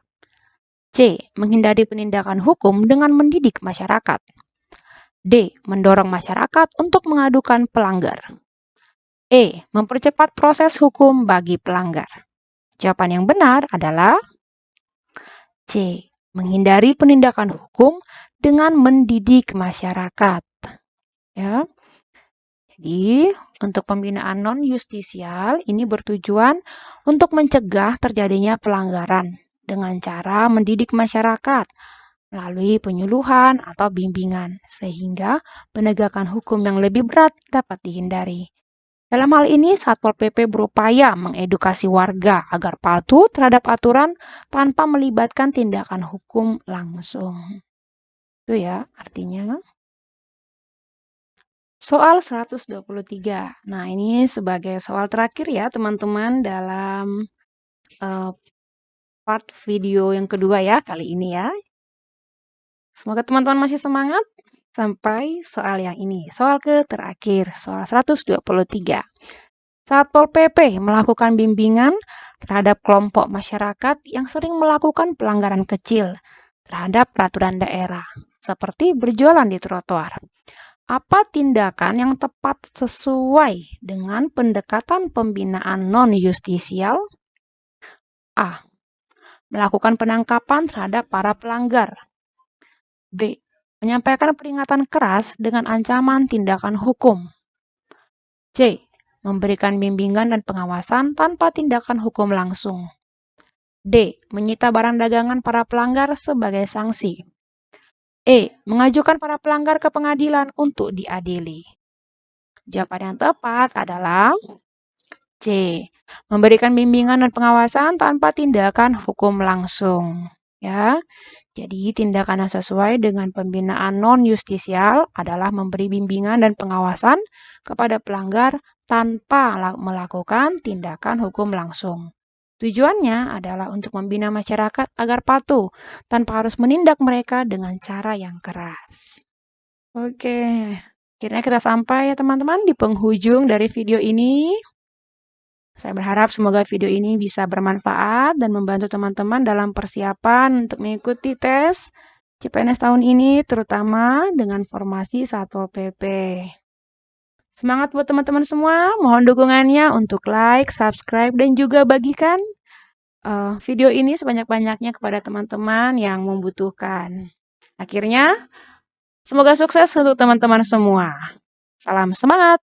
C. Menghindari penindakan hukum dengan mendidik masyarakat. D. Mendorong masyarakat untuk mengadukan pelanggar. E. Mempercepat proses hukum bagi pelanggar. Jawaban yang benar adalah C. Menghindari penindakan hukum dengan mendidik masyarakat. Ya. Jadi, untuk pembinaan non-justisial ini bertujuan untuk mencegah terjadinya pelanggaran dengan cara mendidik masyarakat melalui penyuluhan atau bimbingan, sehingga penegakan hukum yang lebih berat dapat dihindari. Dalam hal ini, Satpol PP berupaya mengedukasi warga agar patuh terhadap aturan tanpa melibatkan tindakan hukum langsung. Itu ya artinya. Soal 123. Nah, ini sebagai soal terakhir ya, teman-teman, dalam part video yang kedua ya, kali ini ya. Semoga teman-teman masih semangat sampai soal yang ini. Soal terakhir, soal 123. Satpol PP melakukan bimbingan terhadap kelompok masyarakat yang sering melakukan pelanggaran kecil terhadap peraturan daerah, seperti berjualan di trotoar. Apa tindakan yang tepat sesuai dengan pendekatan pembinaan non-justisial? A. Melakukan penangkapan terhadap para pelanggar. B. Menyampaikan peringatan keras dengan ancaman tindakan hukum. C. Memberikan bimbingan dan pengawasan tanpa tindakan hukum langsung. D. Menyita barang dagangan para pelanggar sebagai sanksi. E. Mengajukan para pelanggar ke pengadilan untuk diadili. Jawaban yang tepat adalah C. Memberikan bimbingan dan pengawasan tanpa tindakan hukum langsung. Ya, jadi tindakan yang sesuai dengan pembinaan non-justisial adalah memberi bimbingan dan pengawasan kepada pelanggar tanpa melakukan tindakan hukum langsung. Tujuannya adalah untuk membina masyarakat agar patuh tanpa harus menindak mereka dengan cara yang keras. Oke, akhirnya kita sampai ya teman-teman di penghujung dari video ini. Saya berharap semoga video ini bisa bermanfaat dan membantu teman-teman dalam persiapan untuk mengikuti tes CPNS tahun ini, terutama dengan formasi Satpol PP. Semangat buat teman-teman semua, mohon dukungannya untuk like, subscribe, dan juga bagikan video ini sebanyak-banyaknya kepada teman-teman yang membutuhkan. Akhirnya, semoga sukses untuk teman-teman semua. Salam semangat!